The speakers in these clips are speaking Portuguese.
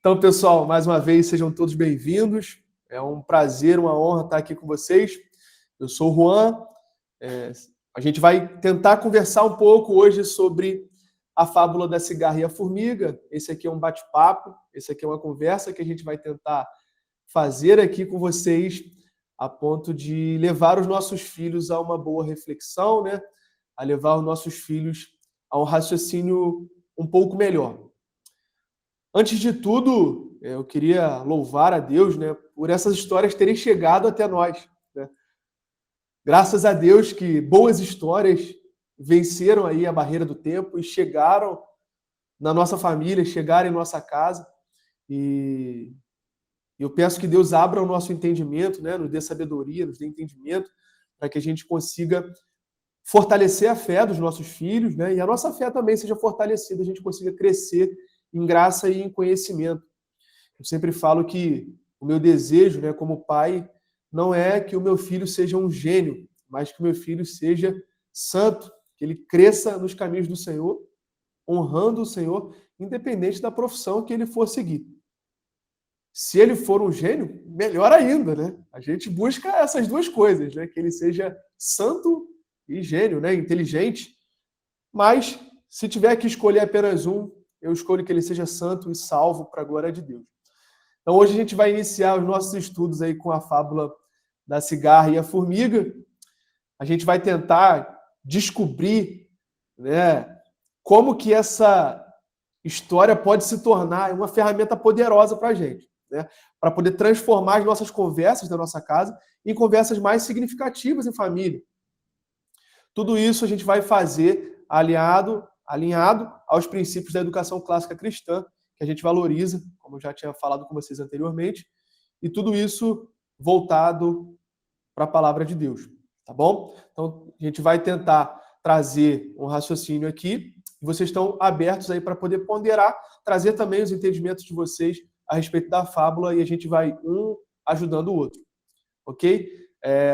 Então, pessoal, mais uma vez, sejam todos bem-vindos. É um prazer, uma honra estar aqui com vocês. Eu sou o Juan. A gente vai tentar conversar um pouco hoje sobre a fábula da cigarra e a formiga. Esse aqui é um bate-papo, esse aqui é uma conversa que a gente vai tentar fazer aqui com vocês, a ponto de levar os nossos filhos a uma boa reflexão, né? A levar os nossos filhos a um raciocínio um pouco melhor. Antes de tudo, eu queria louvar a Deus, né, por essas histórias terem chegado até nós, né? Graças a Deus que boas histórias venceram aí a barreira do tempo e chegaram na nossa família, chegaram em nossa casa. E eu peço que Deus abra o nosso entendimento, né, nos dê sabedoria, nos dê entendimento, para que a gente consiga fortalecer a fé dos nossos filhos, né, e a nossa fé também seja fortalecida, a gente consiga crescer em graça e em conhecimento. Eu sempre falo que o meu desejo, né, como pai, não é que o meu filho seja um gênio, mas que o meu filho seja santo, que ele cresça nos caminhos do Senhor, honrando o Senhor, independente da profissão que ele for seguir. Se ele for um gênio, melhor ainda, né? A gente busca essas duas coisas, né? Que ele seja santo e gênio, né? Inteligente. Mas, se tiver que escolher apenas um, eu escolho que ele seja santo e salvo para a glória de Deus. Então, hoje a gente vai iniciar os nossos estudos aí com a fábula da cigarra e a formiga. A gente vai tentar descobrir, né, como que essa história pode se tornar uma ferramenta poderosa para a gente, né, para poder transformar as nossas conversas da nossa casa em conversas mais significativas em família. Tudo isso a gente vai fazer alinhado aos princípios da educação clássica cristã, que a gente valoriza, como eu já tinha falado com vocês anteriormente, e tudo isso voltado para a palavra de Deus, tá bom? Então, a gente vai tentar trazer um raciocínio aqui, e vocês estão abertos aí para poder ponderar, trazer também os entendimentos de vocês a respeito da fábula, e a gente vai um ajudando o outro, ok?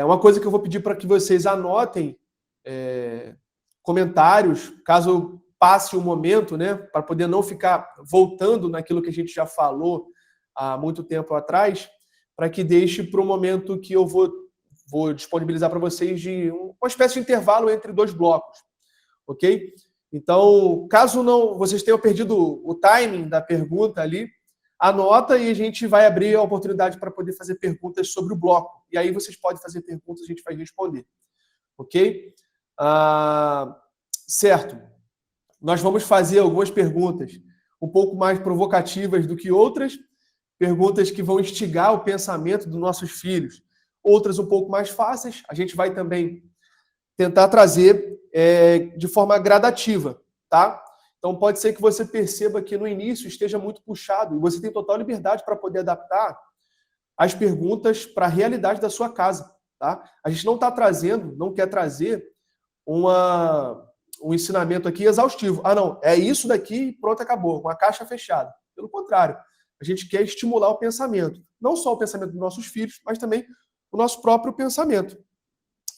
Uma coisa que eu vou pedir para que vocês anotem comentários, caso passe o momento, né, para poder não ficar voltando naquilo que a gente já falou há muito tempo atrás, para que deixe para o momento que eu vou disponibilizar para vocês de uma espécie de intervalo entre dois blocos, ok? Então, caso não vocês tenham perdido o timing da pergunta ali, anota e a gente vai abrir a oportunidade para poder fazer perguntas sobre o bloco. E aí vocês podem fazer perguntas, a gente vai responder, ok? Certo. Nós vamos fazer algumas perguntas um pouco mais provocativas do que outras, perguntas que vão instigar o pensamento dos nossos filhos, outras um pouco mais fáceis. A gente vai também tentar trazer de forma gradativa, tá? Então pode ser que você perceba que no início esteja muito puxado e você tem total liberdade para poder adaptar as perguntas para a realidade da sua casa, tá? A gente não está trazendo, não quer trazer um ensinamento aqui exaustivo. Ah, não, é isso daqui e pronto, acabou, uma caixa fechada. Pelo contrário, a gente quer estimular o pensamento. Não só o pensamento dos nossos filhos, mas também o nosso próprio pensamento.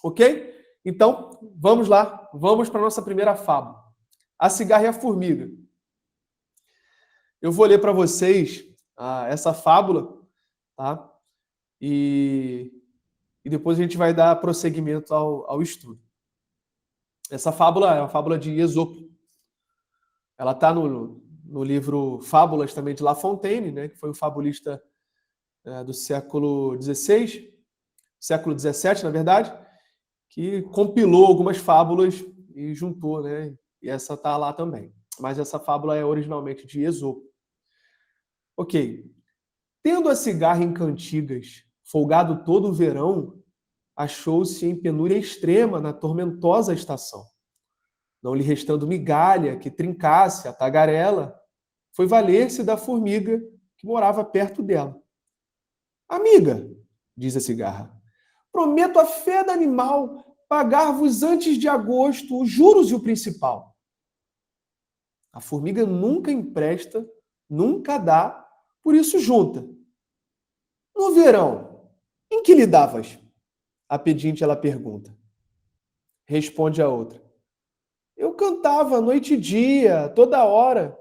Ok? Então, vamos lá. Vamos para a nossa primeira fábula. A cigarra e a formiga. Eu vou ler para vocês essa fábula, tá? E depois a gente vai dar prosseguimento ao estudo. Essa fábula é uma fábula de Esopo. Ela está no livro Fábulas também de La Fontaine, né, que foi um fabulista do século XVI, século XVII, na verdade, que compilou algumas fábulas e juntou, né? E essa está lá também. Mas essa fábula é originalmente de Esopo. Ok. Tendo a cigarra em cantigas, folgado todo o verão, achou-se em penúria extrema na tormentosa estação. Não lhe restando migalha que trincasse a tagarela, foi valer-se da formiga que morava perto dela. Amiga, diz a cigarra, prometo a fé da animal pagar-vos antes de agosto os juros e o principal. A formiga nunca empresta, nunca dá, por isso junta. No verão, em que lhe davas? A pedinte ela pergunta. Responde a outra. Eu cantava noite e dia, toda hora.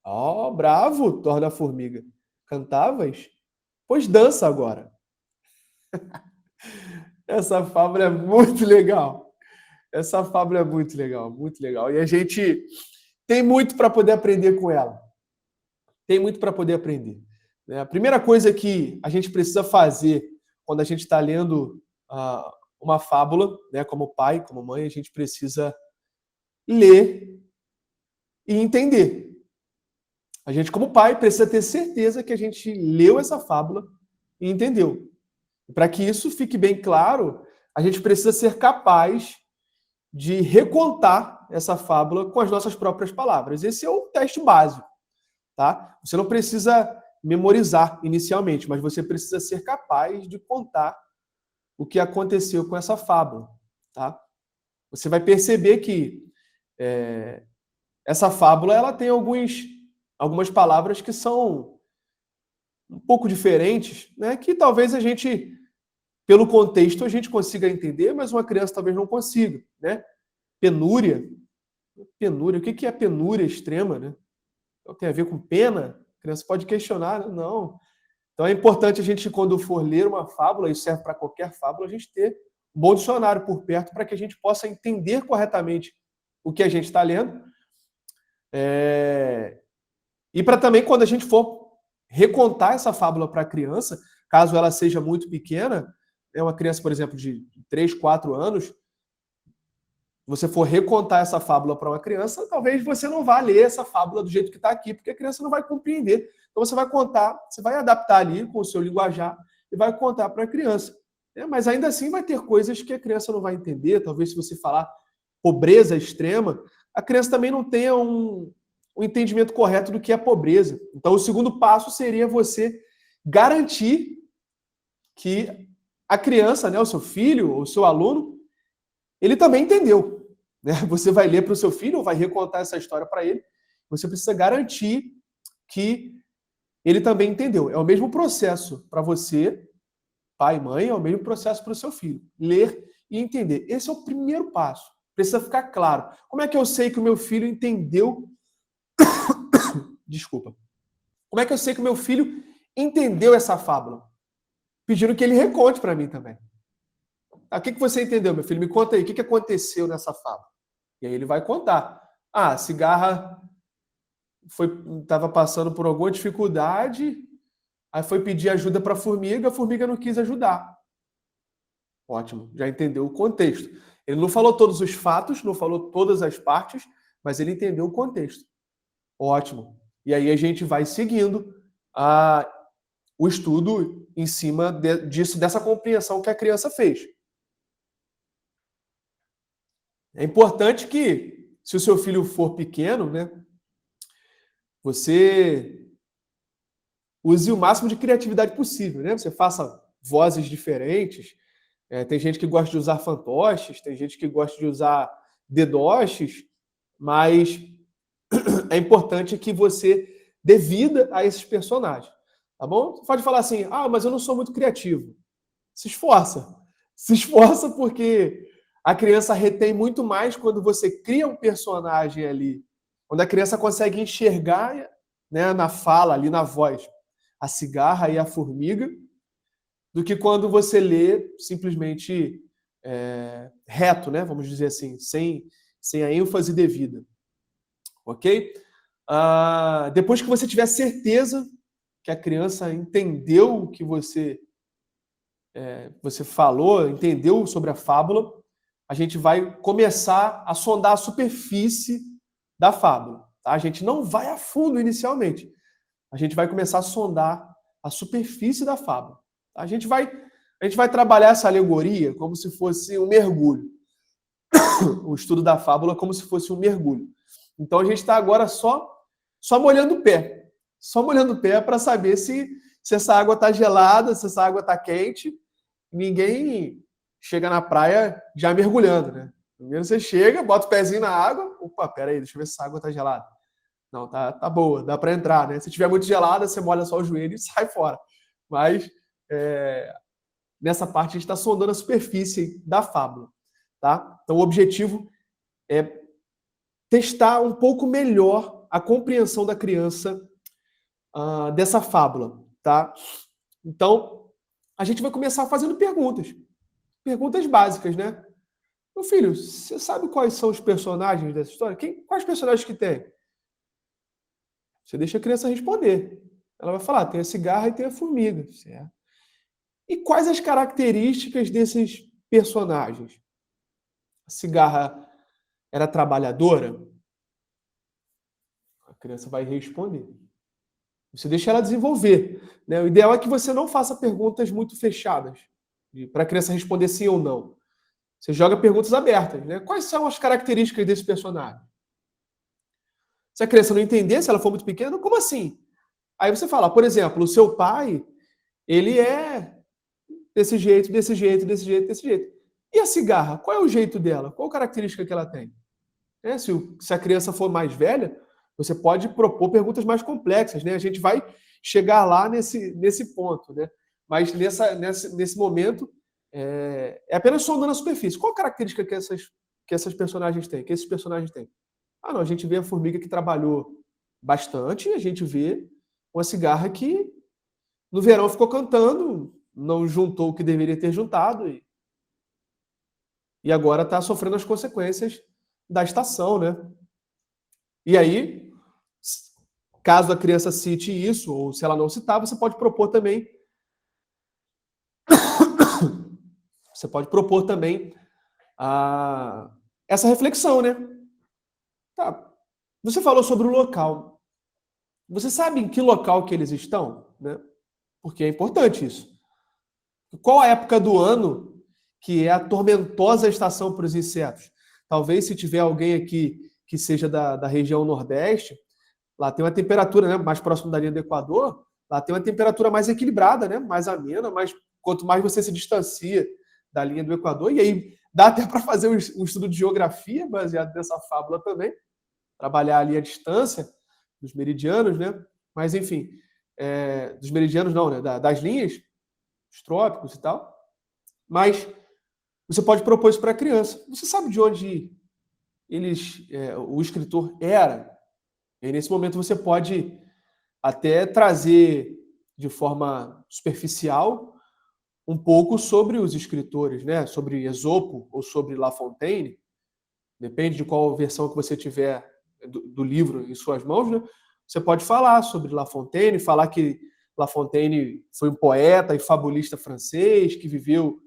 Ó, bravo, torna a formiga. Cantavas? Pois dança agora. Essa fábula é muito legal. Essa fábula é muito legal, muito legal. E a gente tem muito para poder aprender com ela. Tem muito para poder aprender. Né? A primeira coisa que a gente precisa fazer quando a gente está lendo uma fábula, né, como pai, como mãe, a gente precisa ler e entender. A gente, como pai, precisa ter certeza que a gente leu essa fábula e entendeu. Para que isso fique bem claro, a gente precisa ser capaz de recontar essa fábula com as nossas próprias palavras. Esse é o teste básico, tá? Você não precisa memorizar inicialmente, mas você precisa ser capaz de contar o que aconteceu com essa fábula, tá? Você vai perceber que essa fábula ela tem algumas palavras que são um pouco diferentes, né? Que talvez a gente, pelo contexto, a gente consiga entender, mas uma criança talvez não consiga, né? Penúria. Penúria. O que é penúria extrema, né? Tem a ver com pena? A criança pode questionar, não. Então é importante a gente, quando for ler uma fábula, isso serve para qualquer fábula, a gente ter um bom dicionário por perto para que a gente possa entender corretamente o que a gente está lendo. E para também, quando a gente for recontar essa fábula para a criança, caso ela seja muito pequena, uma criança, por exemplo, de 3, 4 anos, você for recontar essa fábula para uma criança, talvez você não vá ler essa fábula do jeito que está aqui, porque a criança não vai compreender. Então você vai contar, você vai adaptar ali com o seu linguajar e vai contar para a criança. Mas ainda assim vai ter coisas que a criança não vai entender. Talvez se você falar pobreza extrema, a criança também não tenha um entendimento correto do que é pobreza. Então o segundo passo seria você garantir que a criança, né, o seu filho, o seu aluno, ele também entendeu. Né? Você vai ler para o seu filho ou vai recontar essa história para ele, você precisa garantir que ele também entendeu. É o mesmo processo para você, pai e mãe, é o mesmo processo para o seu filho. Ler e entender. Esse é o primeiro passo. Precisa ficar claro. Como é que eu sei que o meu filho entendeu? Desculpa. Como é que eu sei que o meu filho entendeu essa fábula? Pedindo que ele reconte para mim também. O que você entendeu, meu filho? Me conta aí, o que aconteceu nessa fábula? E aí ele vai contar. A cigarra estava passando por alguma dificuldade, aí foi pedir ajuda para a formiga não quis ajudar. Ótimo, já entendeu o contexto. Ele não falou todos os fatos, não falou todas as partes, mas ele entendeu o contexto. Ótimo. E aí a gente vai seguindo o estudo em cima disso, dessa compreensão que a criança fez. É importante que, se o seu filho for pequeno, né, você use o máximo de criatividade possível, né? Você faça vozes diferentes. Tem gente que gosta de usar fantoches, tem gente que gosta de usar dedoches, mas é importante que você dê vida a esses personagens, tá bom? Você pode falar assim, mas eu não sou muito criativo. Se esforça. Se esforça porque a criança retém muito mais quando você cria um personagem ali, quando a criança consegue enxergar, né, na fala, ali na voz, a cigarra e a formiga, do que quando você lê simplesmente reto, né, vamos dizer assim, sem a ênfase devida. Ok? Depois que você tiver certeza que a criança entendeu o que você falou, entendeu sobre a fábula, a gente vai começar a sondar a superfície da fábula. Tá? A gente não vai a fundo inicialmente. A gente vai começar a sondar a superfície da fábula. A gente vai trabalhar essa alegoria como se fosse um mergulho. O estudo da fábula como se fosse um mergulho. Então a gente está agora só molhando o pé. Só molhando o pé para saber se essa água está gelada, se essa água está quente. Ninguém chega na praia já mergulhando, né? Primeiro você chega, bota o pezinho na água. Opa, peraí, deixa eu ver se essa água está gelada. Não, tá boa, dá para entrar, né? Se tiver muito gelada, você molha só o joelho e sai fora. Mas nessa parte a gente está sondando a superfície da fábula, tá? Então o objetivo é testar um pouco melhor a compreensão da criança dessa fábula, tá? Então, a gente vai começar fazendo perguntas básicas, né? Meu filho, você sabe quais são os personagens dessa história? Quais personagens que tem? Você deixa a criança responder. Ela vai falar, tem a cigarra e tem a formiga, certo? E quais as características desses personagens? A cigarra era trabalhadora? A criança vai responder. Você deixa ela desenvolver, né? O ideal é que você não faça perguntas muito fechadas, para a criança responder sim ou não. Você joga perguntas abertas, né? Quais são as características desse personagem? Se a criança não entender, se ela for muito pequena, como assim? Aí você fala, por exemplo, o seu pai, ele é desse jeito, desse jeito, desse jeito, desse jeito. E a cigarra? Qual é o jeito dela? Qual a característica que ela tem? Se a criança for mais velha, você pode propor perguntas mais complexas, né? A gente vai chegar lá nesse ponto, né? Mas nesse momento, é apenas sondando a superfície. Qual a característica que essas personagens têm, que esses personagens têm? Não, a gente vê a formiga que trabalhou bastante e a gente vê uma cigarra que no verão ficou cantando, não juntou o que deveria ter juntado e agora está sofrendo as consequências da estação, né? E aí, caso a criança cite isso, ou se ela não citar, você pode propor também essa reflexão, né? Tá. Você falou sobre o local. Você sabe em que local que eles estão, né? Porque é importante isso. Qual a época do ano que é a tormentosa estação para os insetos? Talvez se tiver alguém aqui que seja da região Nordeste, lá tem uma temperatura, né, mais próximo da linha do Equador, lá tem uma temperatura mais equilibrada, né, mais amena, mas quanto mais você se distancia da linha do Equador, e aí dá até para fazer um estudo de geografia baseado nessa fábula também, trabalhar ali a distância dos meridianos, né? Mas enfim, dos meridianos não, né? Das linhas, os trópicos e tal. Mas você pode propor isso para a criança. Você sabe de onde o escritor era? E nesse momento você pode até trazer de forma superficial um pouco sobre os escritores, né? Sobre Esopo ou sobre La Fontaine, depende de qual versão que você tiver do livro em suas mãos, né? Você pode falar sobre La Fontaine, falar que La Fontaine foi um poeta e fabulista francês que viveu no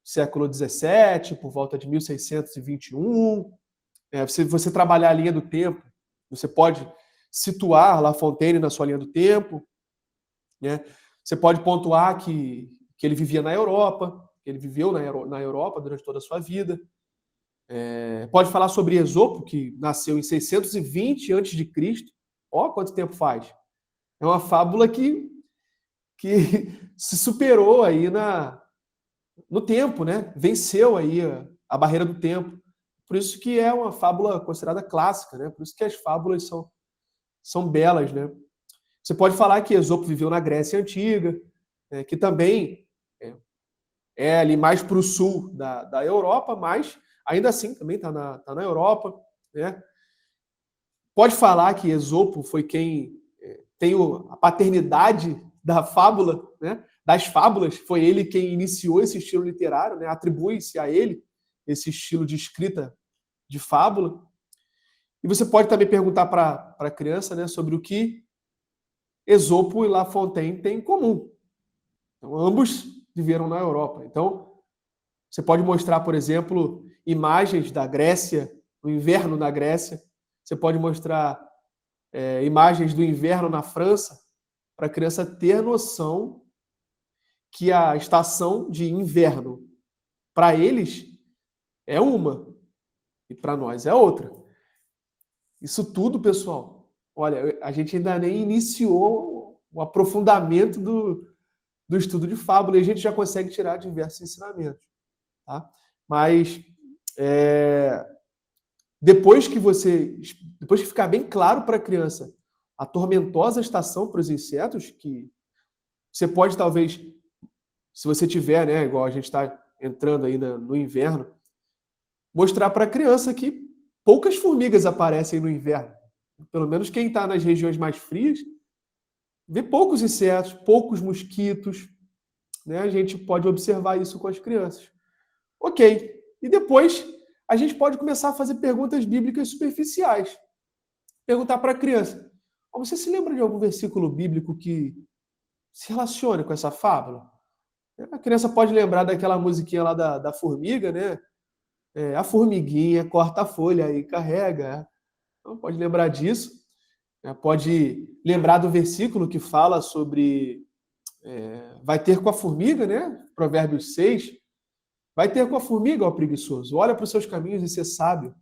século XVII, por volta de 1621. Você trabalhar a linha do tempo, você pode situar La Fontaine na sua linha do tempo, né? Você pode pontuar que ele vivia na Europa, que ele viveu na Europa durante toda a sua vida. Pode falar sobre Esopo, que nasceu em 620 a.C. Ó, quanto tempo faz. É uma fábula que se superou aí no tempo, né? Venceu aí a barreira do tempo. Por isso que é uma fábula considerada clássica, né? Por isso que as fábulas são belas, né? Você pode falar que Esopo viveu na Grécia Antiga, que também é ali mais para o sul da Europa, mas ainda assim também está na Europa, né? Pode falar que Esopo foi quem tem a paternidade da fábula, né? Das fábulas, foi ele quem iniciou esse estilo literário, né? Atribui-se a ele esse estilo de escrita de fábula. E você pode também perguntar para a criança, né, sobre o que Esopo e La Fontaine têm em comum. Então, ambos viveram na Europa. Então, você pode mostrar, por exemplo, imagens da Grécia, do inverno na Grécia. Você pode mostrar imagens do inverno na França, para a criança ter noção que a estação de inverno, para eles, é uma, e para nós é outra. Isso tudo, pessoal, olha, a gente ainda nem iniciou o aprofundamento do estudo de fábula, e a gente já consegue tirar diversos ensinamentos. Tá? Mas depois que ficar bem claro para a criança a tormentosa estação para os insetos, que você pode talvez, se você tiver, né, igual a gente está entrando aí no inverno, mostrar para a criança que poucas formigas aparecem no inverno. pelo menos quem está nas regiões mais frias, vê poucos insetos, poucos mosquitos, né? A gente pode observar isso com as crianças. Ok. E depois a gente pode começar a fazer perguntas bíblicas superficiais. Perguntar para a criança: você se lembra de algum versículo bíblico que se relacione com essa fábula? A criança pode lembrar daquela musiquinha lá da formiga, né? A formiguinha corta a folha e carrega. Então, pode lembrar disso. Pode lembrar do versículo que fala sobre vai ter com a formiga, né? Provérbios 6. Vai ter com a formiga, ó preguiçoso. Olha para os seus caminhos e ser sábio.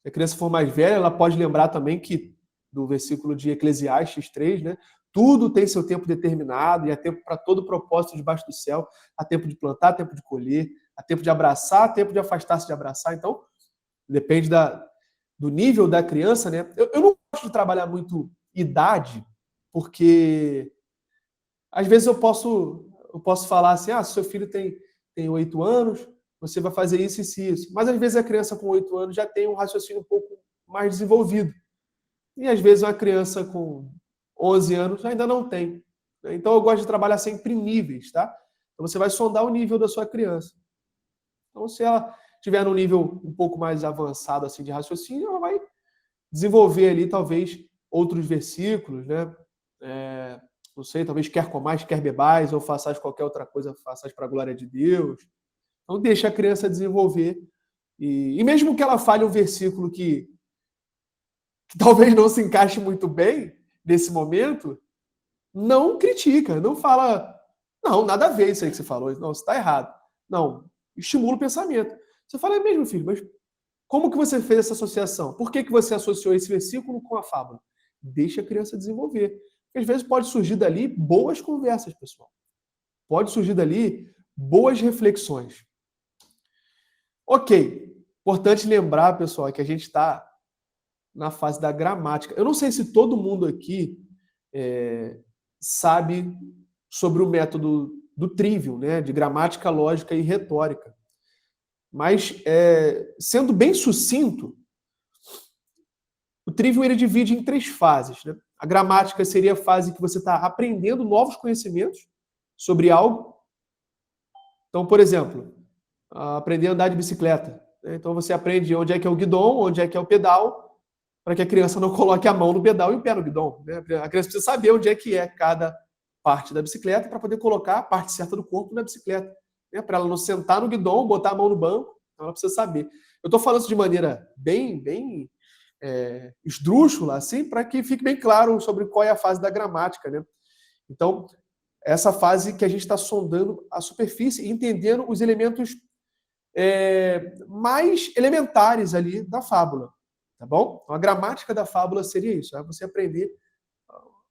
Se a criança for mais velha, ela pode lembrar também que do versículo de Eclesiastes 3, né? Tudo tem seu tempo determinado e há tempo para todo propósito debaixo do céu. Há tempo de plantar, há tempo de colher, há tempo de abraçar, há tempo de afastar-se de abraçar. Então, depende do nível da criança, né? Eu não gosto de trabalhar muito idade, porque às vezes eu posso falar assim, se seu filho tem 8 anos, você vai fazer isso e isso. Mas às vezes a criança com 8 anos já tem um raciocínio um pouco mais desenvolvido. E às vezes uma criança com 11 anos ainda não tem. Então eu gosto de trabalhar sempre em níveis, tá? Então você vai sondar o nível da sua criança. Então se ela tiver num nível um pouco mais avançado assim de raciocínio, ela vai desenvolver ali talvez outros versículos, né? Não sei, talvez quer comais, quer bebais, ou façais qualquer outra coisa, façais para a glória de Deus. Então deixa a criança desenvolver. E mesmo que ela fale um versículo que talvez não se encaixe muito bem nesse momento, não critica, não fala, não, nada a ver isso aí que você falou, não, você está errado. Não, estimula o pensamento. Você fala, mesmo, filho, mas como que você fez essa associação? Por que você associou esse versículo com a fábula? Deixa a criança desenvolver. Porque às vezes pode surgir dali boas conversas, pessoal. Pode surgir dali boas reflexões. Ok. Importante lembrar, pessoal, que a gente está na fase da gramática. Eu não sei se todo mundo aqui sabe sobre o método do trivium, né, de gramática, lógica e retórica. Mas, sendo bem sucinto, o trivium ele divide em 3 fases. Né? A gramática seria a fase que você está aprendendo novos conhecimentos sobre algo. Então, por exemplo, aprender a andar de bicicleta. Né? Então, você aprende onde é que é o guidão, onde é que é o pedal, para que a criança não coloque a mão no pedal e o pé no guidão. Né? A criança precisa saber onde é que é cada parte da bicicleta para poder colocar a parte certa do corpo na bicicleta. Né? Para ela não sentar no guidão, botar a mão no banco, então ela precisa saber. Eu estou falando isso de maneira bem esdrúxula, assim, para que fique bem claro sobre qual é a fase da gramática. Né? Então, essa fase que a gente está sondando a superfície e entendendo os elementos mais elementares ali da fábula. Tá bom? Então, a gramática da fábula seria isso, você aprender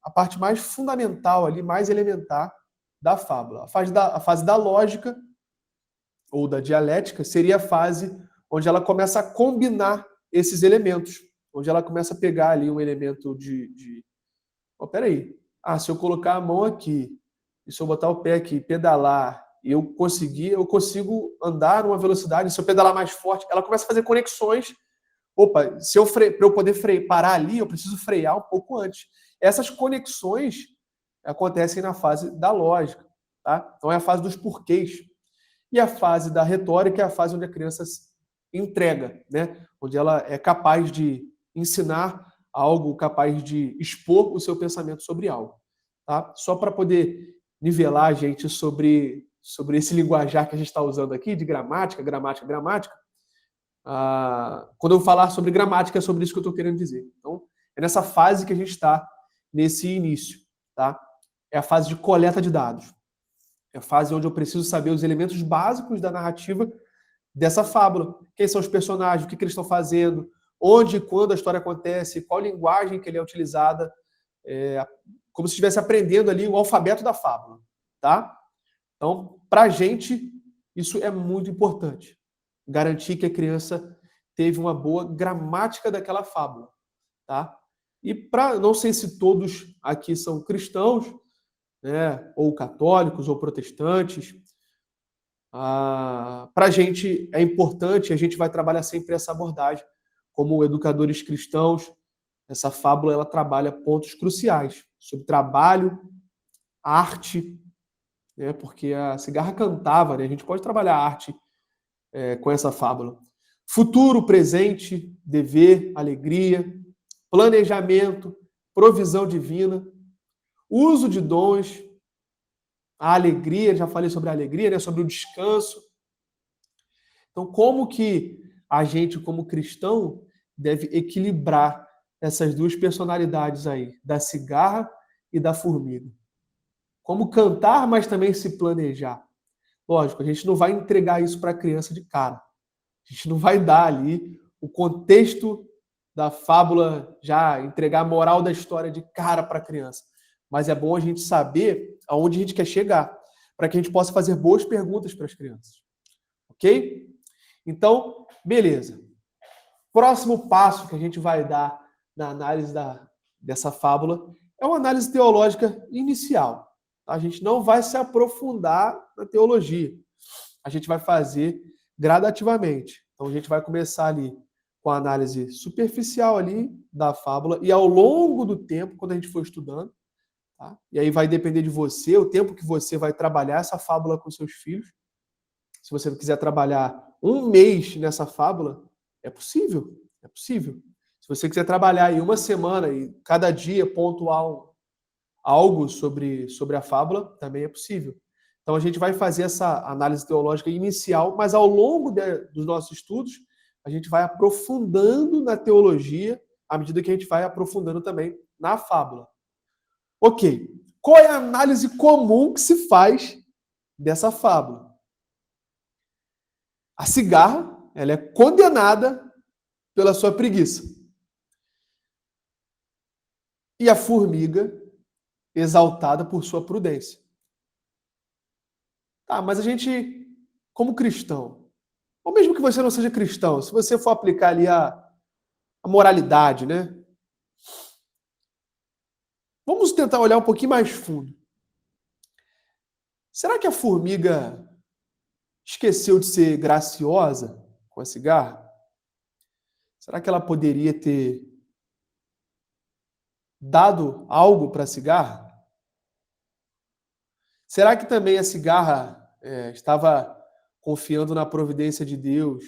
a parte mais fundamental ali, mais elementar da fábula. A fase da lógica ou da dialética seria a fase onde ela começa a combinar esses elementos, onde ela começa a pegar ali um elemento peraí, se eu colocar a mão aqui, e se eu botar o pé aqui, pedalar, eu consigo andar numa velocidade, se eu pedalar mais forte, ela começa a fazer conexões. Opa, para eu poder parar ali, eu preciso frear um pouco antes. Essas conexões acontecem na fase da lógica. Tá? Então é a fase dos porquês. E a fase da retórica é a fase onde a criança entrega, né? Onde ela é capaz de ensinar algo, capaz de expor o seu pensamento sobre algo. Tá? Só para poder nivelar a gente sobre esse linguajar que a gente está usando aqui, de gramática. Quando eu falar sobre gramática, é sobre isso que eu estou querendo dizer. Então, é nessa fase que a gente está, nesse início. Tá? É a fase de coleta de dados. É a fase onde eu preciso saber os elementos básicos da narrativa dessa fábula. Quem são os personagens, o que eles estão fazendo, onde e quando a história acontece, qual linguagem que ele é utilizada, como se estivesse aprendendo ali o alfabeto da fábula. Tá? Então, para a gente, isso é muito importante. Garantir que a criança teve uma boa gramática daquela fábula. Tá? E não sei se todos aqui são cristãos, né, ou católicos, ou protestantes. Para a gente é importante, a gente vai trabalhar sempre essa abordagem, como educadores cristãos, Essa fábula ela trabalha pontos cruciais sobre trabalho, arte, né? Porque a cigarra cantava, né? A gente pode trabalhar arte com essa fábula. Futuro, presente, dever, alegria, planejamento, provisão divina, uso de dons, a alegria, já falei sobre a alegria, né? Sobre o descanso. Então, como que a gente, como cristão, deve equilibrar essas duas personalidades aí, da cigarra e da formiga? Como cantar, mas também se planejar. Lógico, a gente não vai entregar isso para a criança de cara. A gente não vai dar ali o contexto da fábula, já entregar a moral da história de cara para a criança. Mas é bom a gente saber aonde a gente quer chegar, para que a gente possa fazer boas perguntas para as crianças. Ok? Então, beleza. Próximo passo que a gente vai dar na análise dessa fábula é uma análise teológica inicial. A gente não vai se aprofundar na teologia. A gente vai fazer gradativamente. Então, a gente vai começar ali com a análise superficial ali da fábula e ao longo do tempo, quando a gente for estudando, tá? E aí vai depender de você, o tempo que você vai trabalhar essa fábula com seus filhos. Se você quiser trabalhar um mês nessa fábula, é possível, é possível. Se você quiser trabalhar em uma semana e cada dia pontuar algo sobre a fábula, também é possível. Então a gente vai fazer essa análise teológica inicial, mas ao longo dos nossos estudos, a gente vai aprofundando na teologia, à medida que a gente vai aprofundando também na fábula. Ok, qual é a análise comum que se faz dessa fábula? A cigarra, ela é condenada pela sua preguiça. E a formiga, exaltada por sua prudência. Tá, mas a gente, como cristão, ou mesmo que você não seja cristão, se você for aplicar ali a moralidade, né? Vamos tentar olhar um pouquinho mais fundo. Será que a formiga esqueceu de ser graciosa com a cigarra? Será que ela poderia ter dado algo para a cigarra? Será que também a cigarra estava confiando na providência de Deus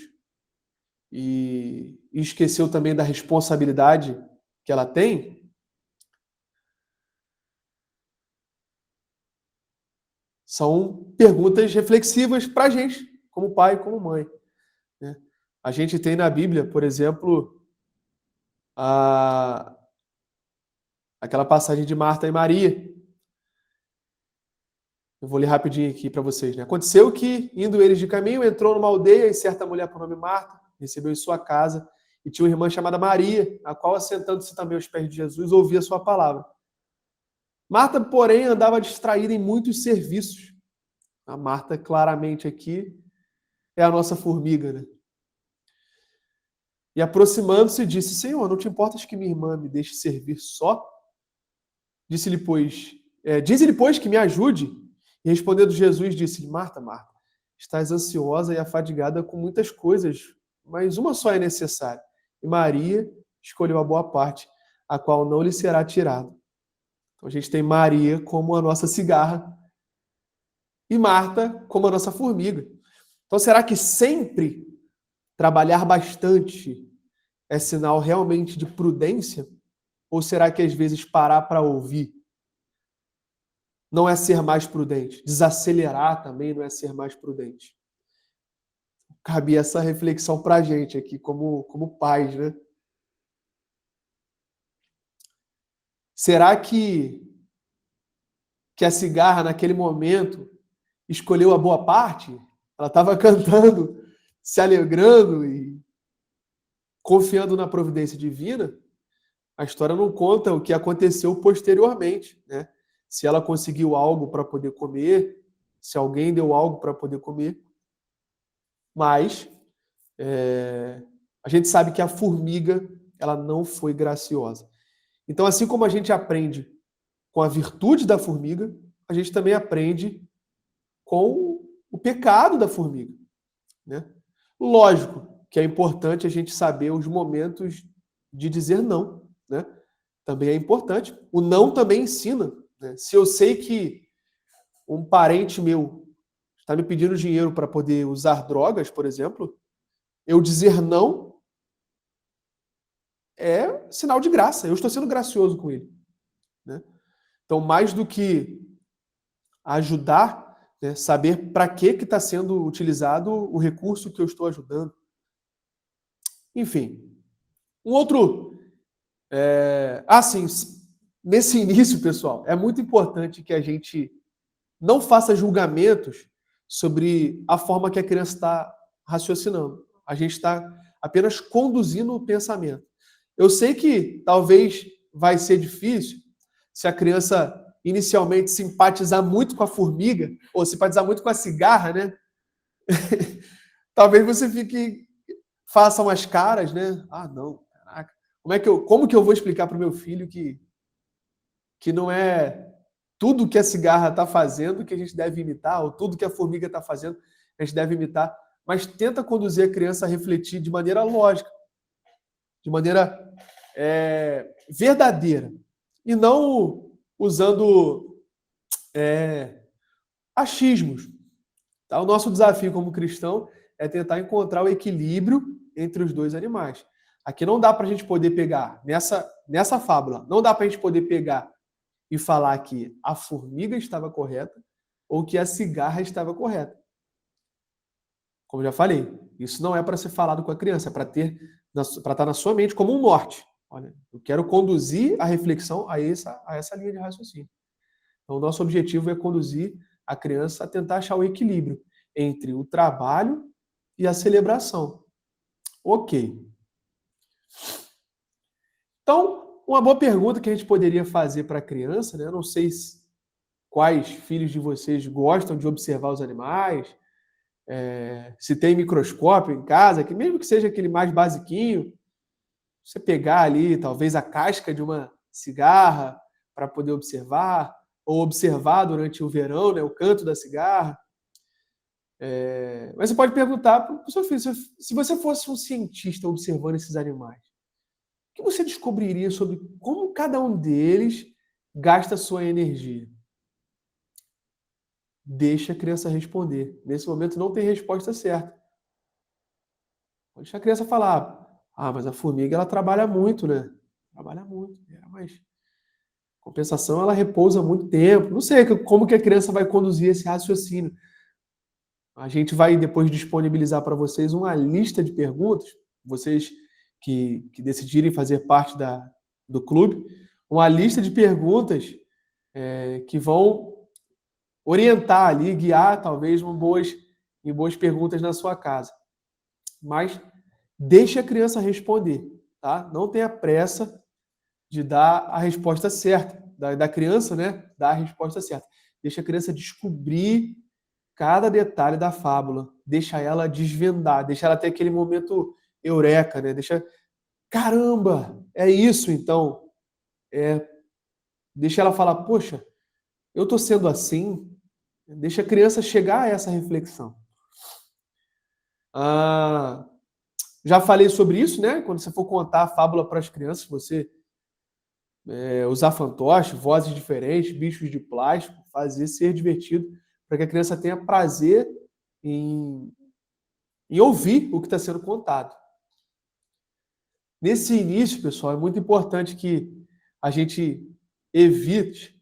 e esqueceu também da responsabilidade que ela tem? São perguntas reflexivas para a gente, como pai e como mãe, né? A gente tem na Bíblia, por exemplo, aquela passagem de Marta e Maria. Eu vou ler rapidinho aqui para vocês, né? Aconteceu que, indo eles de caminho, entrou numa aldeia e certa mulher por nome Marta recebeu em sua casa e tinha uma irmã chamada Maria, a qual, assentando-se também aos pés de Jesus, ouvia sua palavra. Marta, porém, andava distraída em muitos serviços. A Marta, claramente aqui, é a nossa formiga, né? E aproximando-se, disse: Senhor, não te importas que minha irmã me deixe servir só? Dize-lhe, pois, que me ajude. E respondendo Jesus, disse: Marta, Marta, estás ansiosa e afadigada com muitas coisas, mas uma só é necessária. E Maria escolheu a boa parte, a qual não lhe será tirada. Então a gente tem Maria como a nossa cigarra e Marta como a nossa formiga. Então será que sempre trabalhar bastante é sinal realmente de prudência? Ou será que às vezes parar para ouvir não é ser mais prudente? Desacelerar também não é ser mais prudente? Cabe essa reflexão para a gente aqui, como pais, né? Será que a cigarra, naquele momento, escolheu a boa parte? Ela estava cantando, se alegrando e confiando na providência divina? A história não conta o que aconteceu posteriormente, né? Se ela conseguiu algo para poder comer, se alguém deu algo para poder comer. Mas a gente sabe que a formiga, ela não foi graciosa. Então, assim como a gente aprende com a virtude da formiga, a gente também aprende com o pecado da formiga, né? Lógico que é importante a gente saber os momentos de dizer não. né? Também é importante. O não também ensina, né? Se eu sei que um parente meu está me pedindo dinheiro para poder usar drogas, por exemplo, eu dizer não é sinal de graça. Eu estou sendo gracioso com ele, né? Então, mais do que ajudar, né, saber para que está sendo utilizado o recurso que eu estou ajudando. Enfim. Um outro... sim, nesse início, pessoal, é muito importante que a gente não faça julgamentos sobre a forma que a criança está raciocinando. A gente está apenas conduzindo o pensamento. Eu sei que talvez vai ser difícil se a criança inicialmente simpatizar muito com a formiga, ou simpatizar muito com a cigarra, né? Talvez você faça umas caras, né? Ah, não, caraca. Como que eu vou explicar para o meu filho que não é tudo que a cigarra está fazendo que a gente deve imitar, ou tudo que a formiga está fazendo a gente deve imitar, mas tenta conduzir a criança a refletir de maneira lógica, de maneira verdadeira, e não usando achismos. Tá? O nosso desafio como cristão é tentar encontrar o equilíbrio entre os dois animais. Aqui não dá para a gente poder pegar, nessa fábula, não dá para a gente poder pegar e falar que a formiga estava correta ou que a cigarra estava correta. Como já falei, isso não é para ser falado com a criança, é para estar na sua mente como um norte. Olha, eu quero conduzir a reflexão a essa linha de raciocínio. Então, o nosso objetivo é conduzir a criança a tentar achar o equilíbrio entre o trabalho e a celebração. Ok. Então, uma boa pergunta que a gente poderia fazer para a criança, né? Eu não sei quais filhos de vocês gostam de observar os animais, se tem microscópio em casa, que mesmo que seja aquele mais basiquinho, você pegar ali talvez a casca de uma cigarra para poder observar, ou observar durante o verão, né, o canto da cigarra. Mas você pode perguntar para o seu filho, se você fosse um cientista observando esses animais, o que você descobriria sobre como cada um deles gasta sua energia? Deixa a criança responder. Nesse momento não tem resposta certa. Deixa a criança falar, mas a formiga ela trabalha muito, né? Trabalha muito, mas compensação ela repousa muito tempo. Não sei como que a criança vai conduzir esse raciocínio. A gente vai depois disponibilizar para vocês uma lista de perguntas, vocês que decidirem fazer parte do clube, uma lista de perguntas que vão orientar ali, guiar talvez em boas perguntas na sua casa. Mas deixe a criança responder, tá? Não tenha pressa de dar a resposta certa, da criança, né? Dar a resposta certa. Deixa a criança descobrir cada detalhe da fábula, deixa ela desvendar, deixa ela ter aquele momento eureka, né? Caramba, é isso então. Deixa ela falar, poxa, eu estou sendo assim. Deixa a criança chegar a essa reflexão. Já falei sobre isso, né? Quando você for contar a fábula para as crianças, você usar fantoche, vozes diferentes, bichos de plástico, fazer ser divertido, para que a criança tenha prazer em ouvir o que está sendo contado. Nesse início, pessoal, é muito importante que a gente evite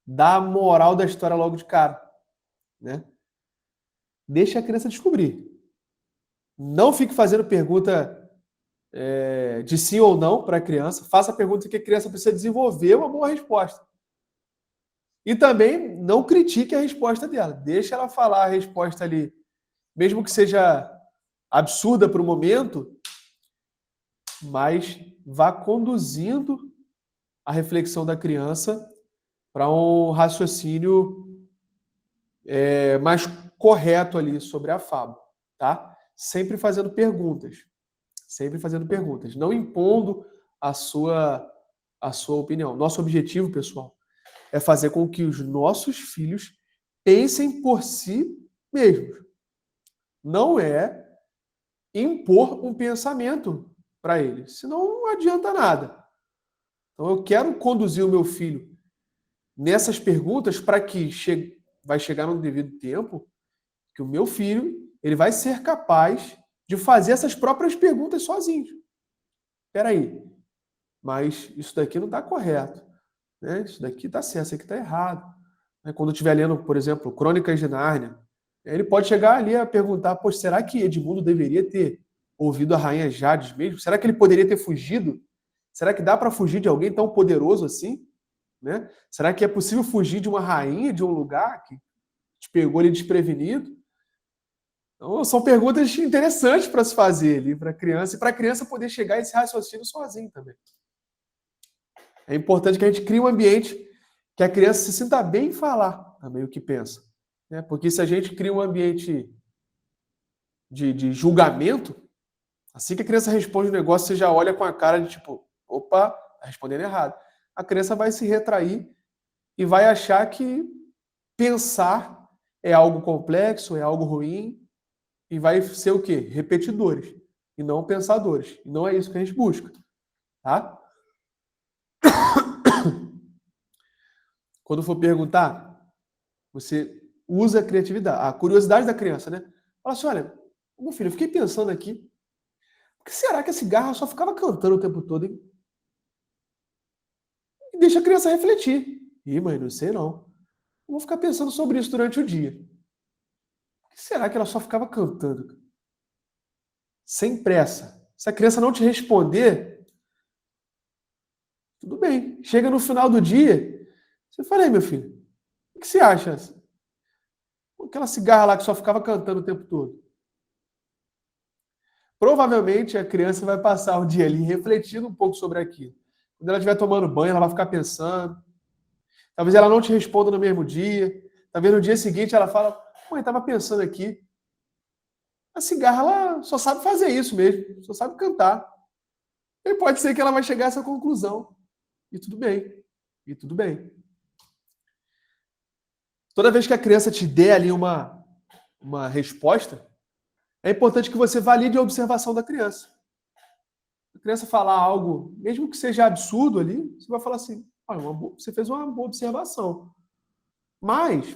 dar a moral da história logo de cara, né? Deixa a criança descobrir. Não fique fazendo pergunta de sim ou não para a criança. Faça a pergunta que a criança precisa desenvolver uma boa resposta. E também não critique a resposta dela. Deixa ela falar a resposta ali, mesmo que seja absurda para o momento, mas vá conduzindo a reflexão da criança para um raciocínio mais correto ali sobre a fábula, tá? Sempre fazendo perguntas, não impondo a sua opinião. Nosso objetivo, pessoal, é fazer com que os nossos filhos pensem por si mesmos. Não é impor um pensamento para ele. Senão não adianta nada. Então eu quero conduzir o meu filho nessas perguntas para que vai chegar no devido tempo que o meu filho ele vai ser capaz de fazer essas próprias perguntas sozinho. Espera aí, mas isso daqui não está correto, né? Isso daqui está certo, isso aqui está errado. Quando eu estiver lendo, por exemplo, Crônicas de Nárnia, ele pode chegar ali a perguntar, poxa, será que Edmundo deveria ter ouvido a rainha Jade mesmo? Será que ele poderia ter fugido? Será que dá para fugir de alguém tão poderoso assim? Né? Será que é possível fugir de uma rainha, de um lugar que te pegou ele desprevenido? Então, são perguntas interessantes para se fazer ali para a criança, e para a criança poder chegar a esse raciocínio sozinho também. É importante que a gente crie um ambiente que a criança se sinta bem em falar também o que pensa. Né? Porque se a gente cria um ambiente de julgamento, assim que a criança responde o negócio, você já olha com a cara de tipo, opa, tá respondendo errado. A criança vai se retrair e vai achar que pensar é algo complexo, é algo ruim, e vai ser o quê? Repetidores, e não pensadores. E não é isso que a gente busca. Tá? Quando for perguntar, você usa a criatividade, a curiosidade da criança, né? Fala assim, olha, meu filho, eu fiquei pensando aqui, por que será que a cigarra só ficava cantando o tempo todo, hein? E deixa a criança refletir. Ih, mãe, não sei não. Eu vou ficar pensando sobre isso durante o dia. Por que será que ela só ficava cantando? Sem pressa. Se a criança não te responder, tudo bem. Chega no final do dia, você fala, aí, meu filho, o que você acha? Aquela cigarra lá que só ficava cantando o tempo todo. Provavelmente a criança vai passar o dia ali refletindo um pouco sobre aquilo. Quando ela estiver tomando banho, ela vai ficar pensando. Talvez ela não te responda no mesmo dia. Talvez no dia seguinte ela fala, mãe, estava pensando aqui. A cigarra ela só sabe fazer isso mesmo, só sabe cantar. E pode ser que ela vai chegar a essa conclusão. E tudo bem. E tudo bem. Toda vez que a criança te der ali uma resposta, é importante que você valide a observação da criança. A criança falar algo, mesmo que seja absurdo ali, você vai falar assim, olha, você fez uma boa observação. Mas,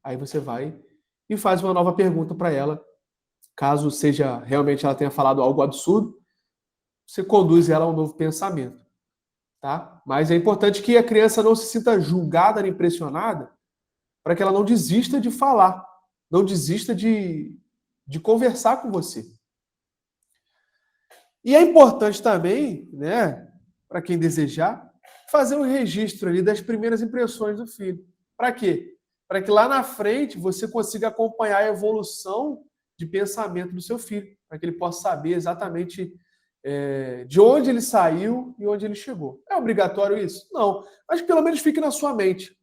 aí você vai e faz uma nova pergunta para ela. Caso seja realmente ela tenha falado algo absurdo, você conduz ela a um novo pensamento. Tá? Mas é importante que a criança não se sinta julgada nem pressionada para que ela não desista de falar, não desista de conversar com você. E é importante também, né, para quem desejar, fazer um registro ali das primeiras impressões do filho. Para quê? Para que lá na frente você consiga acompanhar a evolução de pensamento do seu filho, para que ele possa saber exatamente de onde ele saiu e onde ele chegou. É obrigatório isso? Não. Mas pelo menos fique na sua mente.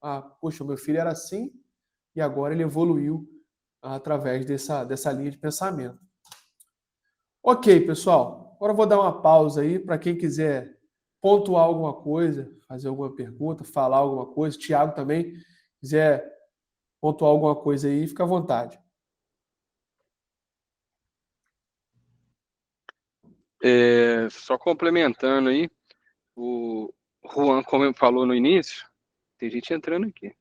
Ah, poxa, meu filho era assim e agora ele evoluiu através dessa linha de pensamento. Ok, pessoal. Agora eu vou dar uma pausa aí para quem quiser pontuar alguma coisa, fazer alguma pergunta, falar alguma coisa. Tiago também, quiser pontuar alguma coisa aí, fica à vontade. Só complementando aí, o Juan, como falou no início, tem gente entrando aqui.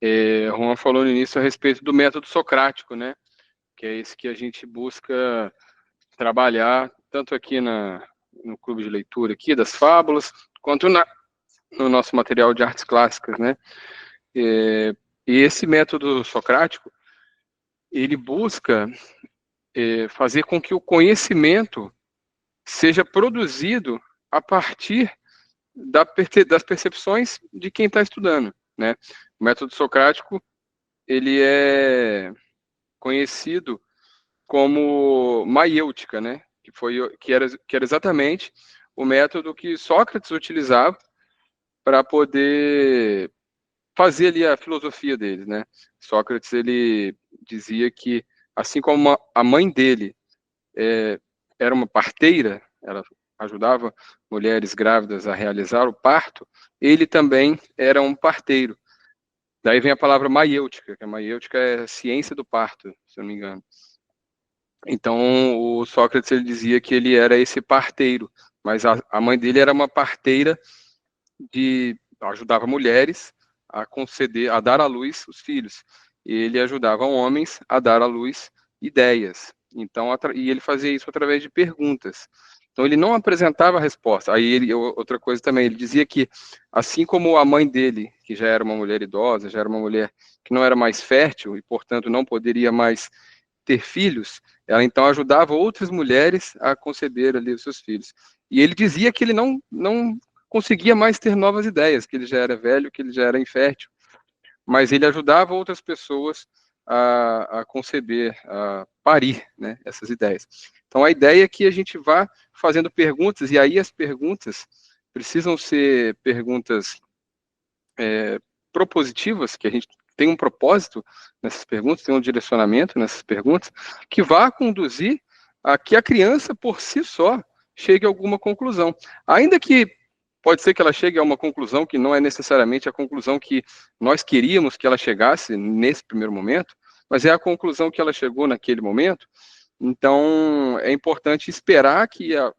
Juan falou no início a respeito do método socrático, né? Que é esse que a gente busca trabalhar, tanto aqui no clube de leitura aqui, das fábulas, quanto no nosso material de artes clássicas, né? E esse método socrático, ele busca fazer com que o conhecimento seja produzido a partir das percepções de quem está estudando, né? O método socrático, ele é conhecido como maiêutica, né? Que era exatamente o método que Sócrates utilizava para poder fazer ali a filosofia dele, né? Sócrates, ele dizia que, assim como a mãe dele era uma parteira, ela ajudava mulheres grávidas a realizar o parto, ele também era um parteiro. Daí vem a palavra maiêutica, que a maiêutica é a ciência do parto, se eu não me engano. Então, o Sócrates ele dizia que ele era esse parteiro, mas a mãe dele era uma parteira de ajudava mulheres a conceder, a dar à luz os filhos. Ele ajudava homens a dar à luz ideias. Então, e ele fazia isso através de perguntas. Então, ele não apresentava a resposta. Aí, outra coisa também, ele dizia que, assim como a mãe dele, que já era uma mulher idosa, já era uma mulher que não era mais fértil e, portanto, não poderia mais ter filhos, ela então ajudava outras mulheres a conceber ali os seus filhos. E ele dizia que ele não conseguia mais ter novas ideias, que ele já era velho, que ele já era infértil, mas ele ajudava outras pessoas a conceber, a parir, né, essas ideias. Então a ideia é que a gente vá fazendo perguntas, e aí as perguntas precisam ser perguntas propositivas, que a gente tem um propósito nessas perguntas, tem um direcionamento nessas perguntas, que vá conduzir a que a criança, por si só, chegue a alguma conclusão. Ainda que pode ser que ela chegue a uma conclusão que não é necessariamente a conclusão que nós queríamos que ela chegasse nesse primeiro momento, mas é a conclusão que ela chegou naquele momento. Então, é importante esperar que a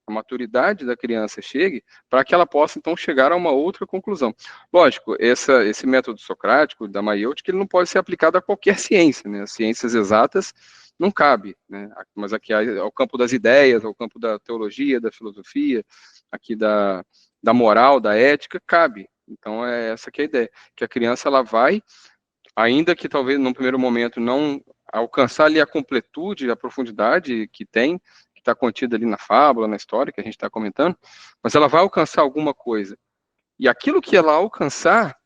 maturidade da criança chegue, para que ela possa, então, chegar a uma outra conclusão. Lógico, esse método socrático, da maiêutica, ele não pode ser aplicado a qualquer ciência, né? As ciências exatas não cabe, né? Mas aqui ao campo das ideias, ao campo da teologia, da filosofia, aqui da moral, da ética, cabe. Então, é essa que é a ideia, que a criança, ela vai, ainda que talvez, num primeiro momento, não alcançar ali a completude, a profundidade que tem, está contida ali na fábula, na história que a gente está comentando, mas ela vai alcançar alguma coisa. E aquilo que ela alcançar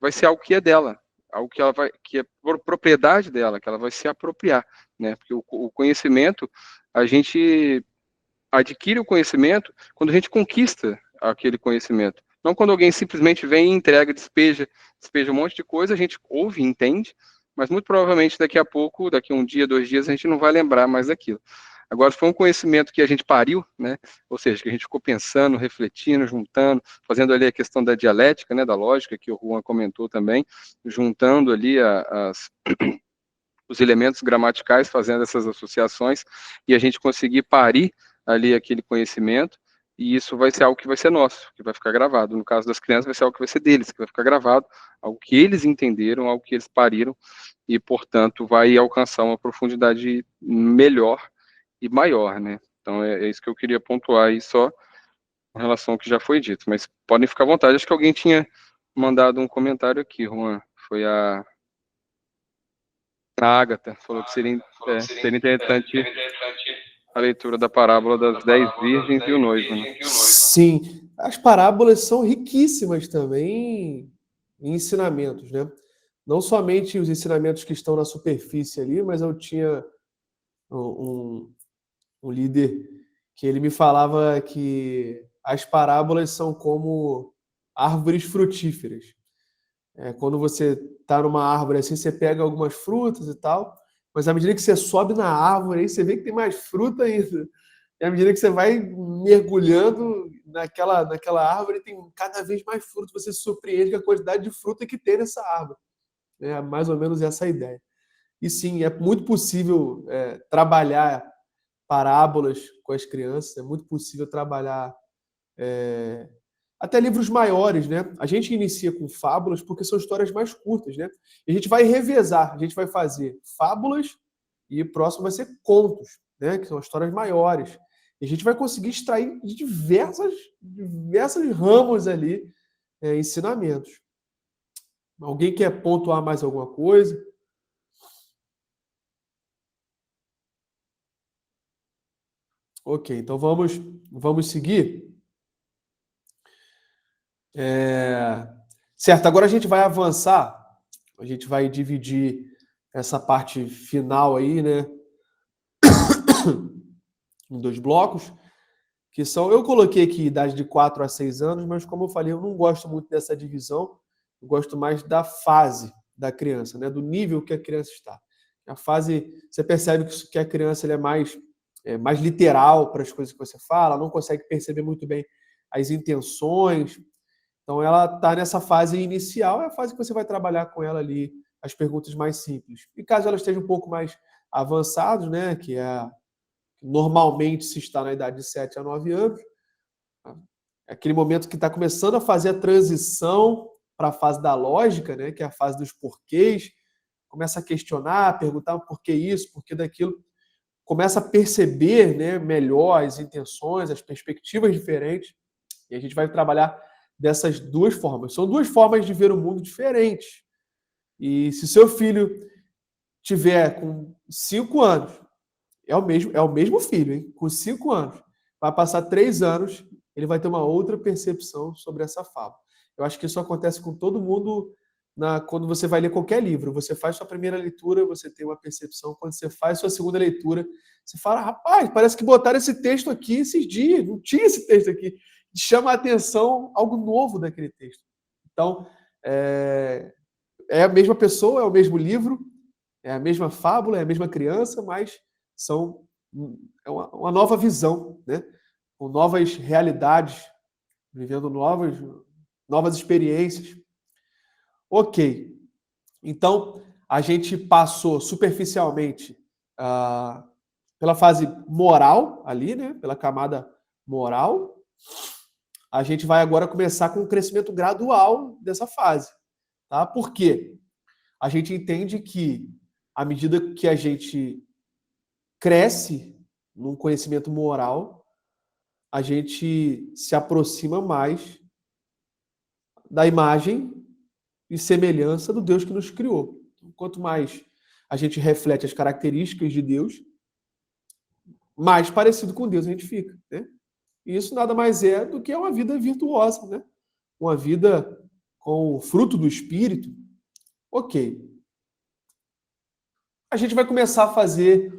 vai ser algo que é dela, algo que ela vai, que é propriedade dela, que ela vai se apropriar, né? Porque o conhecimento, a gente adquire o conhecimento quando a gente conquista aquele conhecimento. Não quando alguém simplesmente vem, entrega, despeja um monte de coisa, a gente ouve, entende, mas muito provavelmente daqui a pouco, daqui a um dia, 2 dias, a gente não vai lembrar mais daquilo. Agora, se foi um conhecimento que a gente pariu, né? Ou seja, que a gente ficou pensando, refletindo, juntando, fazendo ali a questão da dialética, né? Da lógica, que o Juan comentou também, juntando ali os elementos gramaticais, fazendo essas associações, e a gente conseguir parir ali aquele conhecimento, e isso vai ser algo que vai ser nosso, que vai ficar gravado. No caso das crianças, vai ser algo que vai ser deles, que vai ficar gravado, algo que eles entenderam, algo que eles pariram, e, portanto, vai alcançar uma profundidade melhor e maior, né? Então, é isso que eu queria pontuar aí só em relação ao que já foi dito. Mas podem ficar à vontade. Acho que alguém tinha mandado um comentário aqui, Juan. Foi a Agatha. Falou que seria interessante a leitura da parábola das 10 virgens e o noivo, né? Sim, as parábolas são riquíssimas também em ensinamentos, né? Não somente os ensinamentos que estão na superfície ali, mas eu tinha um líder que ele me falava que as parábolas são como árvores frutíferas. Quando você está numa árvore assim, você pega algumas frutas e tal, mas à medida que você sobe na árvore, aí você vê que tem mais fruta ainda. E à medida que você vai mergulhando naquela árvore, tem cada vez mais fruta, você se surpreende com a quantidade de fruta que tem nessa árvore. É mais ou menos essa a ideia. E sim, é muito possível trabalhar parábolas com as crianças, é muito possível trabalhar até livros maiores, né? A gente inicia com fábulas porque são histórias mais curtas, né? E a gente vai revezar, a gente vai fazer fábulas e o próximo vai ser contos, né? Que são histórias maiores. E a gente vai conseguir extrair de diversos ramos ali ensinamentos. Alguém quer pontuar mais alguma coisa? Ok, então vamos seguir. Certo, agora a gente vai avançar, a gente vai dividir essa parte final aí, né, em 2 blocos, que são, eu coloquei aqui idade de 4 a 6 anos, mas como eu falei, eu não gosto muito dessa divisão, eu gosto mais da fase da criança, né, do nível que a criança está. A fase, você percebe que a criança ele é mais literal para as coisas que você fala, não consegue perceber muito bem as intenções. Então, ela está nessa fase inicial, é a fase que você vai trabalhar com ela ali as perguntas mais simples. E caso ela esteja um pouco mais avançados, né? Que normalmente se está na idade de 7 a 9 anos. É aquele momento que está começando a fazer a transição para a fase da lógica, né? Que é a fase dos porquês. Começa a questionar, perguntar por que isso, por que daquilo. Começa a perceber, né, melhor as intenções, as perspectivas diferentes. E a gente vai trabalhar dessas duas formas. São duas formas de ver o mundo diferentes. E se seu filho tiver com 5 anos, é o mesmo filho, hein? Com 5 anos, vai passar 3 anos, ele vai ter uma outra percepção sobre essa fábula. Eu acho que isso acontece com todo mundo quando você vai ler qualquer livro. Você faz sua primeira leitura, você tem uma percepção. Quando você faz sua segunda leitura, você fala, rapaz, parece que botaram esse texto aqui esses dias, não tinha esse texto aqui. Chama a atenção algo novo daquele texto. Então, é a mesma pessoa, é o mesmo livro, é a mesma fábula, é a mesma criança, mas é uma nova visão, né? Com novas realidades, vivendo novas experiências. Ok. Então, a gente passou superficialmente pela fase moral ali, né? Pela camada moral. A gente vai agora começar com um crescimento gradual dessa fase. Tá? Por quê? A gente entende que, à medida que a gente cresce num conhecimento moral, a gente se aproxima mais da imagem e semelhança do Deus que nos criou. Quanto mais a gente reflete as características de Deus, mais parecido com Deus a gente fica, né? E isso nada mais é do que uma vida virtuosa, né? Uma vida com o fruto do Espírito. Ok. A gente vai começar a fazer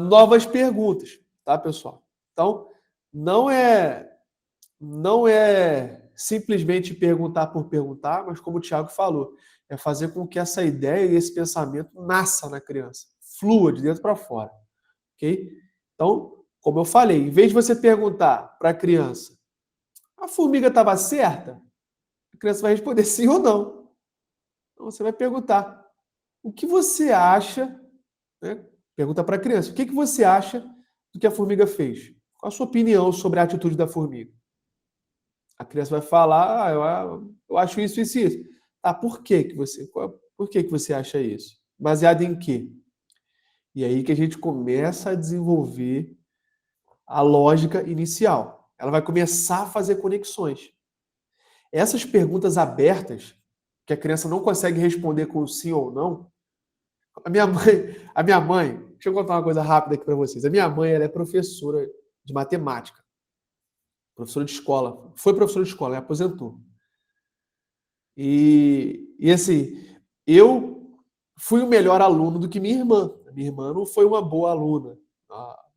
novas perguntas, tá, pessoal? Então, não é simplesmente perguntar por perguntar, mas como o Thiago falou, é fazer com que essa ideia e esse pensamento nasça na criança, flua de dentro para fora, ok? Então, como eu falei, em vez de você perguntar para a criança, a formiga estava certa? A criança vai responder sim ou não. Então, você vai perguntar, o que você acha, né? Pergunta para a criança, o que você acha do que a formiga fez? Qual a sua opinião sobre a atitude da formiga? A criança vai falar, eu acho isso, isso e isso. Tá, por que você acha isso? Baseado em quê? E aí que a gente começa a desenvolver a lógica inicial. Ela vai começar a fazer conexões. Essas perguntas abertas, que a criança não consegue responder com sim ou não, a minha mãe, deixa eu contar uma coisa rápida aqui para vocês. A minha mãe, ela é professora de matemática. Professora de escola. Foi professora de escola, ela aposentou. E assim, eu fui o melhor aluno do que minha irmã. Minha irmã não foi uma boa aluna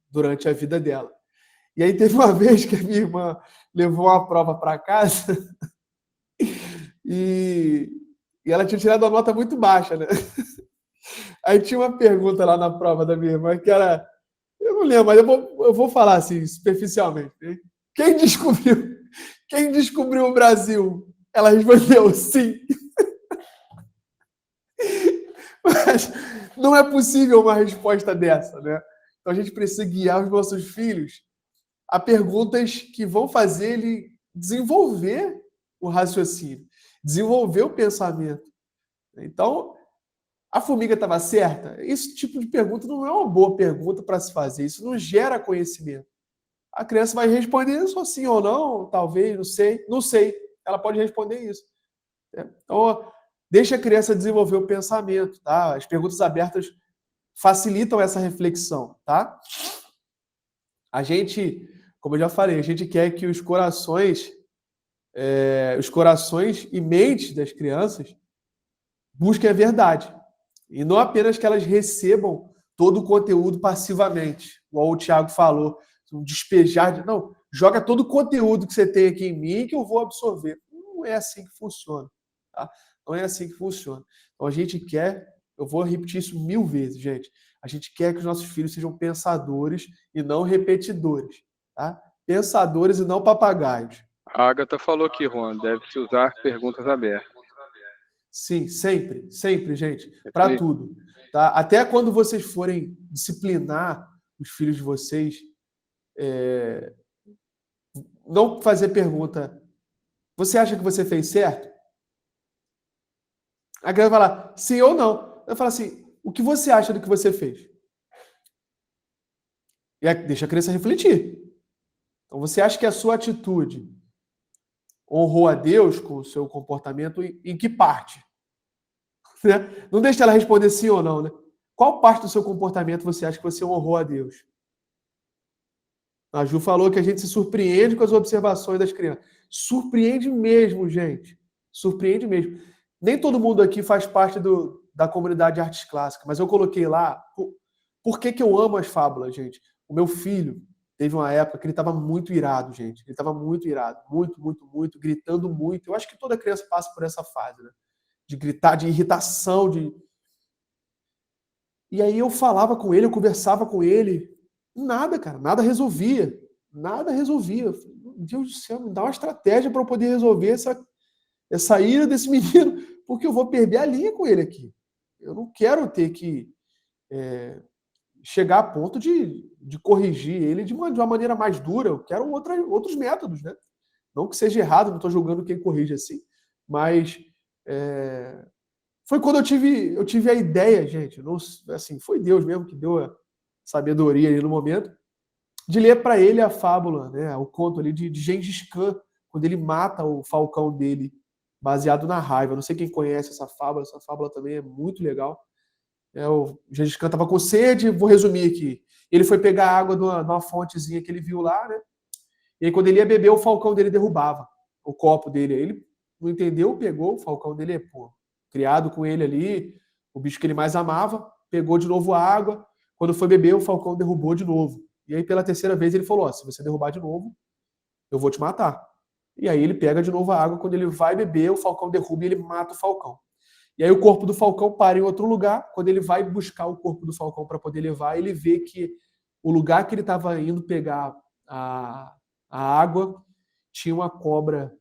durante a vida dela. E aí teve uma vez que a minha irmã levou uma prova para casa e ela tinha tirado uma nota muito baixa, né? Aí tinha uma pergunta lá na prova da minha irmã que era, eu não lembro, mas eu vou falar assim, superficialmente. Né? Quem descobriu o Brasil? Ela respondeu sim. Mas não é possível uma resposta dessa, né? Então a gente precisa guiar os nossos filhos a perguntas que vão fazer ele desenvolver o raciocínio, desenvolver o pensamento. Então, a formiga estava certa? Esse tipo de pergunta não é uma boa pergunta para se fazer. Isso não gera conhecimento. A criança vai responder só sim ou não, talvez, não sei. Não sei. Ela pode responder isso. Então, deixa a criança desenvolver o pensamento, tá? As perguntas abertas facilitam essa reflexão, tá? A gente, como eu já falei, a gente quer que os corações e mentes das crianças busquem a verdade. E não apenas que elas recebam todo o conteúdo passivamente, igual o Thiago falou, um despejar de... Não, joga todo o conteúdo que você tem aqui em mim que eu vou absorver. Não é assim que funciona. Tá? Não é assim que funciona. Então a gente quer, eu vou repetir isso 1000 vezes, gente. A gente quer que os nossos filhos sejam pensadores e não repetidores. Tá? Pensadores e não papagaios. A Agatha falou aqui, Juan, deve-se usar perguntas abertas. Sim, sempre, sempre, gente. Para tudo. tá? Até quando vocês forem disciplinar os filhos de vocês, não fazer pergunta, você acha que você fez certo? A criança vai falar sim ou não. Eu falo assim, o que você acha do que você fez? E aí, deixa a criança refletir. Então, você acha que a sua atitude honrou a Deus com o seu comportamento em que parte? Né? Não deixa ela responder sim ou não, né? Qual parte do seu comportamento você acha que você honrou a Deus? A Ju falou que a gente se surpreende com as observações das crianças. Surpreende mesmo, gente. Surpreende mesmo. Nem todo mundo aqui faz parte da comunidade de artes clássicas, mas eu coloquei lá. Por que eu amo as fábulas, gente? O meu filho teve uma época que ele estava muito irado, gente. Ele estava muito irado. Muito, muito, muito. Gritando muito. Eu acho que toda criança passa por essa fase, né? De gritar, de irritação. E aí eu falava com ele, eu conversava com ele. Nada, cara. Nada resolvia. Nada resolvia. Deus do céu, me dá uma estratégia para eu poder resolver essa ira desse menino, porque eu vou perder a linha com ele aqui. Eu não quero ter que chegar a ponto de corrigir ele de uma maneira mais dura. Eu quero outros métodos, né? Não que seja errado, não estou julgando quem corrige assim, mas foi quando eu tive a ideia, gente, não, assim, foi Deus mesmo que deu a sabedoria ali no momento, de ler para ele a fábula, né, o conto ali de Gengis Khan, quando ele mata o falcão dele, baseado na raiva. Não sei quem conhece essa fábula também é muito legal. O Gengis Khan estava com sede, vou resumir aqui. Ele foi pegar água numa fontezinha que ele viu lá, né? E aí, quando ele ia beber, o falcão dele derrubava o copo dele. Aí ele não entendeu, pegou, o falcão dele criado com ele ali, o bicho que ele mais amava, pegou de novo a água. Quando foi beber, o falcão derrubou de novo. E aí, pela terceira vez, ele falou: se você derrubar de novo, eu vou te matar. E aí ele pega de novo a água, quando ele vai beber, o falcão derruba e ele mata o falcão. E aí o corpo do falcão para em outro lugar. Quando ele vai buscar o corpo do falcão para poder levar, ele vê que o lugar que ele estava indo pegar a água tinha uma cobra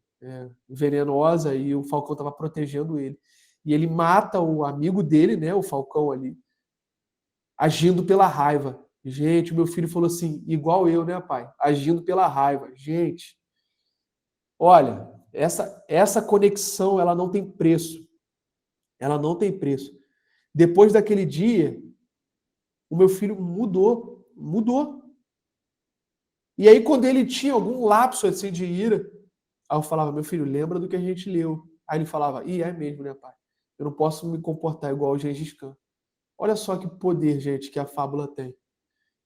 venenosa e o falcão estava protegendo ele. E ele mata o amigo dele, né, o falcão ali, agindo pela raiva. Gente, o meu filho falou assim, igual eu, né, pai? Agindo pela raiva. Gente, olha, essa conexão, ela não tem preço. Ela não tem preço. Depois daquele dia, o meu filho mudou. E aí, quando ele tinha algum lapso assim de ira, aí eu falava: meu filho, lembra do que a gente leu. Aí ele falava: é mesmo, né, pai? Eu não posso me comportar igual o Gengis Khan. Olha só que poder, gente, que a fábula tem.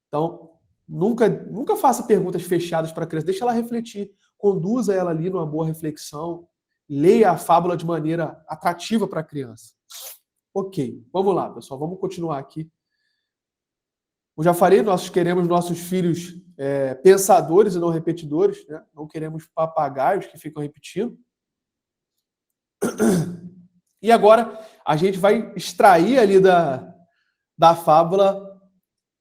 Então, nunca faça perguntas fechadas para a criança. Deixa ela refletir. Conduza ela ali numa boa reflexão. Leia a fábula de maneira atrativa para a criança. Ok, vamos lá, pessoal. Vamos continuar aqui. Eu já falei, nós queremos nossos filhos pensadores e não repetidores, né? Não queremos papagaios que ficam repetindo. E agora a gente vai extrair ali da fábula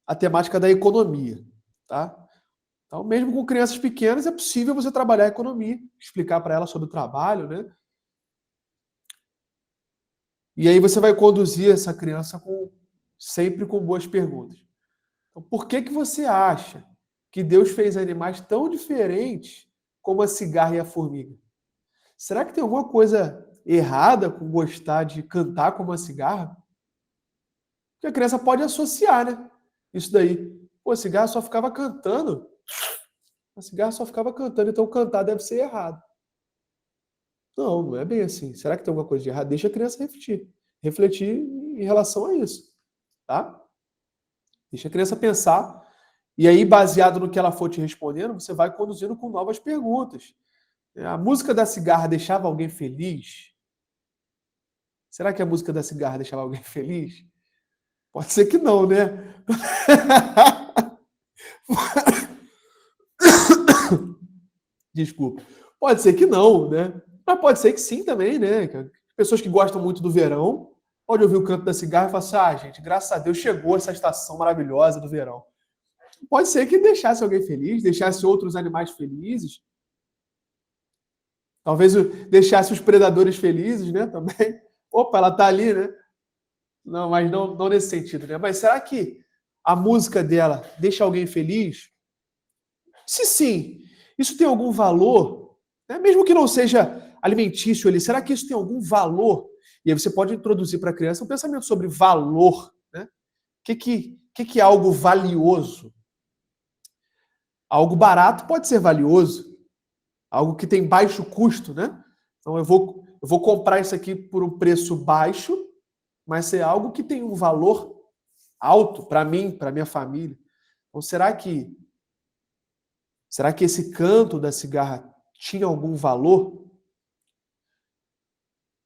a temática da economia, tá? Então, mesmo com crianças pequenas, é possível você trabalhar a economia, explicar para elas sobre o trabalho, né? E aí você vai conduzir essa criança sempre com boas perguntas. Então, por que você acha que Deus fez animais tão diferentes como a cigarra e a formiga? Será que tem alguma coisa errada com gostar de cantar como a cigarra? Porque a criança pode associar, né? Isso daí. Pô, a cigarra só ficava cantando. A cigarra só ficava cantando, então cantar deve ser errado. Não é bem assim. Será que tem alguma coisa de errado? Deixa a criança refletir em relação a isso, tá? Deixa a criança pensar. E aí, baseado no que ela for te respondendo, você vai conduzindo com novas perguntas. A música da cigarra deixava alguém feliz? Será que a música da cigarra deixava alguém feliz? Pode ser que não, né? Desculpa. Pode ser que não, né? Mas pode ser que sim também, né? Pessoas que gostam muito do verão, pode ouvir o canto da cigarra e falar assim: gente, graças a Deus chegou essa estação maravilhosa do verão. Pode ser que deixasse alguém feliz, deixasse outros animais felizes. Talvez deixasse os predadores felizes, né? Também. Opa, ela tá ali, né? Não, mas não nesse sentido, né? Mas será que a música dela deixa alguém feliz? Se sim, isso tem algum valor, né? Mesmo que não seja alimentício ali, será que isso tem algum valor? E aí você pode introduzir para a criança um pensamento sobre valor, né? O que é algo valioso? Algo barato pode ser valioso, algo que tem baixo custo, né? Então eu vou comprar isso aqui por um preço baixo, mas é algo que tem um valor alto para mim, para minha família. Então será que esse canto da cigarra tinha algum valor?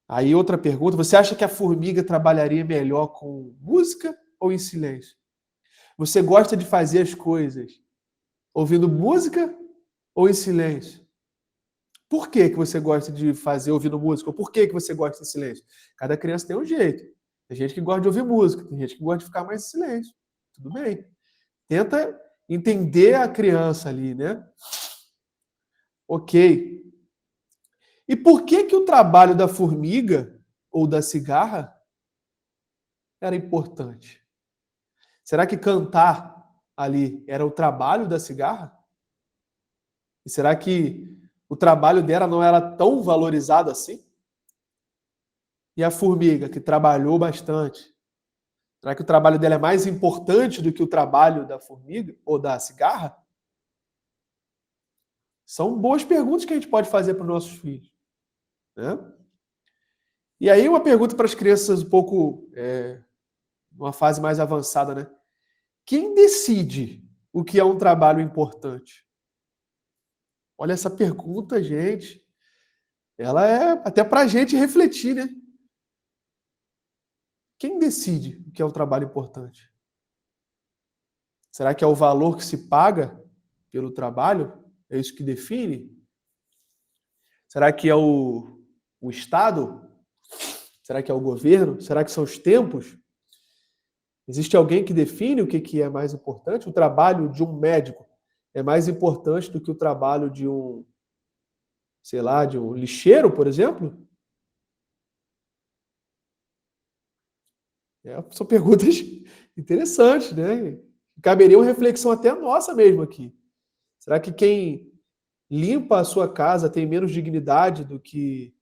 Aí outra pergunta, você acha que a formiga trabalharia melhor com música ou em silêncio? Você gosta de fazer as coisas ouvindo música ou em silêncio? Por que você gosta de fazer ouvindo música? Ou por que você gosta em silêncio? Cada criança tem um jeito. Tem gente que gosta de ouvir música, tem gente que gosta de ficar mais em silêncio. Tudo bem. Tenta entender a criança ali, né? Ok. E por que o trabalho da formiga ou da cigarra era importante? Será que cantar ali era o trabalho da cigarra? E será que o trabalho dela não era tão valorizado assim? E a formiga, que trabalhou bastante, será que o trabalho dela é mais importante do que o trabalho da formiga ou da cigarra? São boas perguntas que a gente pode fazer para os nossos filhos, né? E aí uma pergunta para as crianças um pouco, uma fase mais avançada, né? Quem decide o que é um trabalho importante? Olha essa pergunta, gente. Ela é até para a gente refletir, né? Quem decide o que é um trabalho importante? Será que é o valor que se paga pelo trabalho? É isso que define? Será que é o Estado? Será que é o governo? Será que são os tempos? Existe alguém que define o que é mais importante? O trabalho de um médico é mais importante do que o trabalho de um, sei lá, de um lixeiro, por exemplo? São perguntas interessantes, né? Caberia uma reflexão até nossa mesmo aqui. Será que quem limpa a sua casa tem menos dignidade do que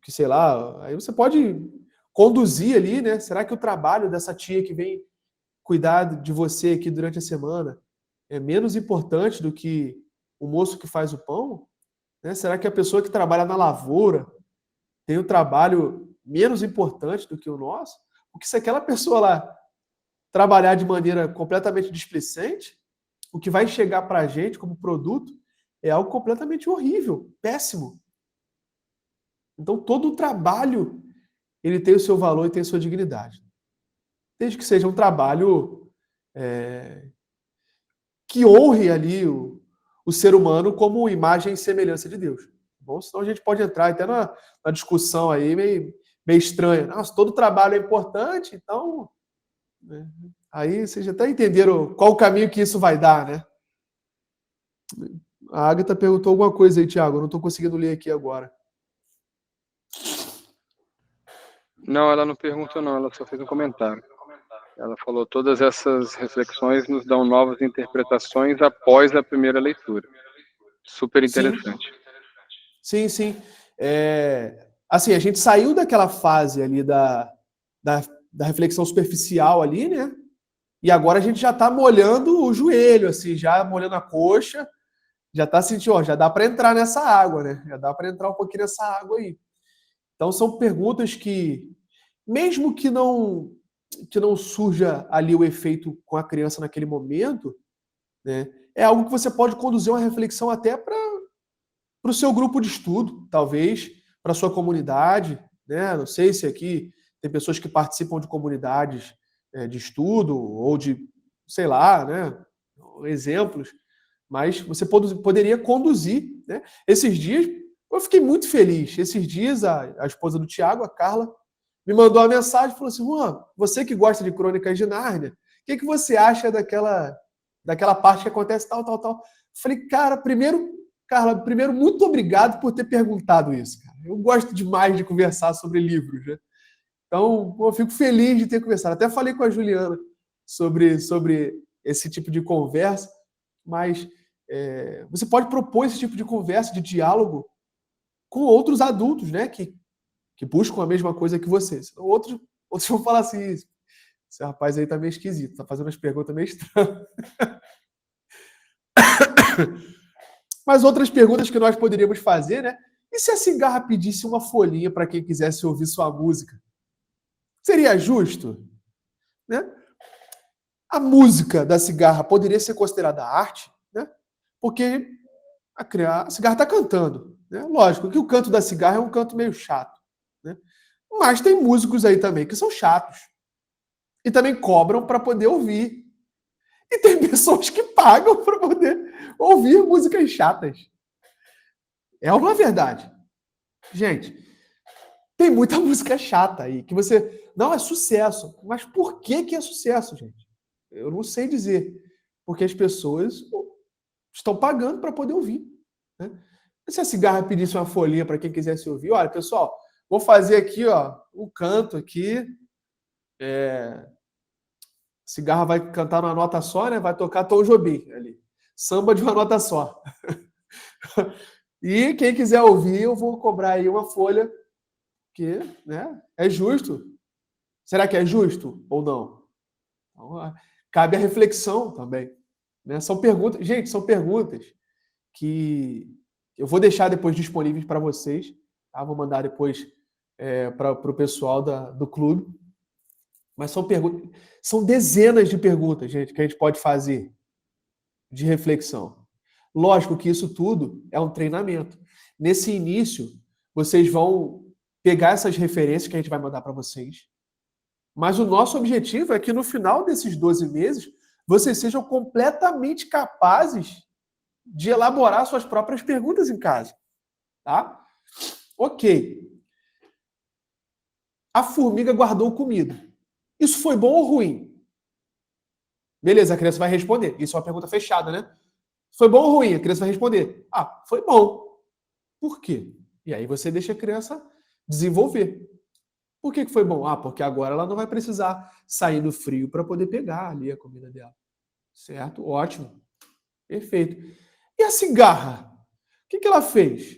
sei lá? Aí você pode conduzir ali, né? Será que o trabalho dessa tia que vem cuidar de você aqui durante a semana é menos importante do que o moço que faz o pão? Né? Será que a pessoa que trabalha na lavoura tem um trabalho menos importante do que o nosso? Porque se aquela pessoa lá trabalhar de maneira completamente displicente, o que vai chegar para a gente como produto é algo completamente horrível, péssimo. Então, todo o trabalho ele tem o seu valor e tem a sua dignidade. Desde que seja um trabalho que honre ali o ser humano como imagem e semelhança de Deus. Bom, senão a gente pode entrar até na discussão aí meio estranha. Nossa, todo trabalho é importante, então... Né? Aí vocês até entenderam qual o caminho que isso vai dar, né? A Agatha perguntou alguma coisa aí, Thiago. Eu não estou conseguindo ler aqui agora. Não, ela não perguntou não, ela só fez um comentário. Ela falou, todas essas reflexões nos dão novas interpretações após a primeira leitura. Super interessante. Sim, sim. Assim, a gente saiu daquela fase ali da reflexão superficial ali, né? E agora a gente já está molhando o joelho, assim, já molhando a coxa, já está sentindo, ó, já dá para entrar nessa água, né? Já dá para entrar um pouquinho nessa água aí. Então são perguntas que, mesmo que não surja ali o efeito com a criança naquele momento, né? É algo que você pode conduzir uma reflexão até para o seu grupo de estudo, talvez, para a sua comunidade, né? Não sei se aqui tem pessoas que participam de comunidades de estudo ou de, sei lá, né? Exemplos, mas você poderia conduzir, né? Esses dias, eu fiquei muito feliz. Esses dias, a esposa do Tiago, a Carla, me mandou uma mensagem e falou assim, Juan, você que gosta de Crônicas de Nárnia, o que você acha daquela parte que acontece tal, tal, tal? Falei, Carla, primeiro, muito obrigado por ter perguntado isso. Cara. Eu gosto demais de conversar sobre livros, né? Então, eu fico feliz de ter conversado. Até falei com a Juliana sobre esse tipo de conversa, mas você pode propor esse tipo de conversa, de diálogo, com outros adultos, né, que buscam a mesma coisa que vocês. Outros vão falar assim, esse rapaz aí tá meio esquisito, tá fazendo umas perguntas meio estranhas. Mas outras perguntas que nós poderíamos fazer, né? E se a cigarra pedisse uma folhinha para quem quisesse ouvir sua música? Seria justo? Né? A música da cigarra poderia ser considerada arte, né? Porque a cigarra está cantando. Né? Lógico que o canto da cigarra é um canto meio chato. Né? Mas tem músicos aí também que são chatos. E também cobram para poder ouvir. E tem pessoas que pagam para poder ouvir músicas chatas. É ou não é verdade? Gente, tem muita música chata aí, que você... Não, é sucesso. Mas por que é sucesso, gente? Eu não sei dizer. Porque as pessoas estão pagando para poder ouvir. Né? Se a cigarra pedisse uma folhinha para quem quisesse ouvir, olha, pessoal, vou fazer aqui, ó, um canto aqui. Cigarra vai cantar numa nota só, né? Vai tocar Tom Jobim ali. Samba de uma nota só. E quem quiser ouvir, eu vou cobrar aí uma folha, que, né, é justo. Será que é justo ou não? Então, cabe a reflexão também. Né? São perguntas, gente, são perguntas que eu vou deixar depois disponíveis para vocês. Tá? Vou mandar depois para o pessoal do clube. Mas são perguntas, são dezenas de perguntas, gente, que a gente pode fazer de reflexão. Lógico que isso tudo é um treinamento. Nesse início, vocês vão pegar essas referências que a gente vai mandar para vocês. Mas o nosso objetivo é que no final desses 12 meses, vocês sejam completamente capazes de elaborar suas próprias perguntas em casa. Tá? Ok. A formiga guardou comida. Isso foi bom ou ruim? Beleza, a criança vai responder. Isso é uma pergunta fechada, né? Foi bom ou ruim? A criança vai responder. Ah, foi bom. Por quê? E aí você deixa a criança desenvolver. Por que foi bom? Ah, porque agora ela não vai precisar sair no frio para poder pegar ali a comida dela. Certo? Ótimo. Perfeito. E a cigarra? O que ela fez?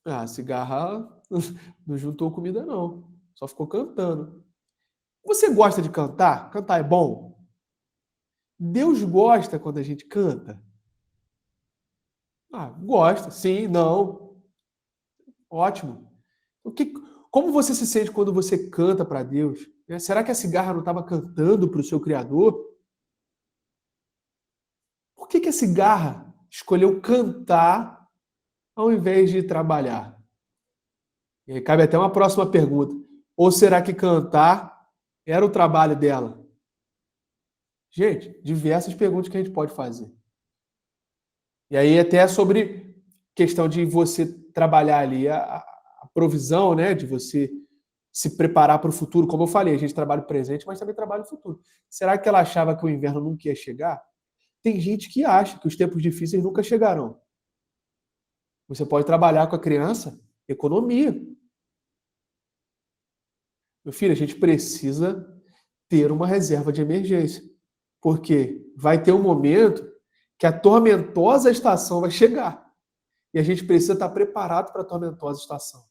Ah, a cigarra não juntou comida, não. Só ficou cantando. Você gosta de cantar? Cantar é bom? Deus gosta quando a gente canta? Ah, gosta. Sim, não. Ótimo. Como você se sente quando você canta para Deus? Será que a cigarra não estava cantando para o seu Criador? Por que a cigarra escolheu cantar ao invés de trabalhar? E aí cabe até uma próxima pergunta. Ou será que cantar era o trabalho dela? Gente, diversas perguntas que a gente pode fazer. E aí até sobre questão de você trabalhar ali a provisão, né? De você se preparar para o futuro. Como eu falei, a gente trabalha o presente, mas também trabalha o futuro. Será que ela achava que o inverno nunca ia chegar? Tem gente que acha que os tempos difíceis nunca chegarão. Você pode trabalhar com a criança economia. Meu filho, a gente precisa ter uma reserva de emergência. Porque vai ter um momento que a tormentosa estação vai chegar. E a gente precisa estar preparado para a tormentosa estação.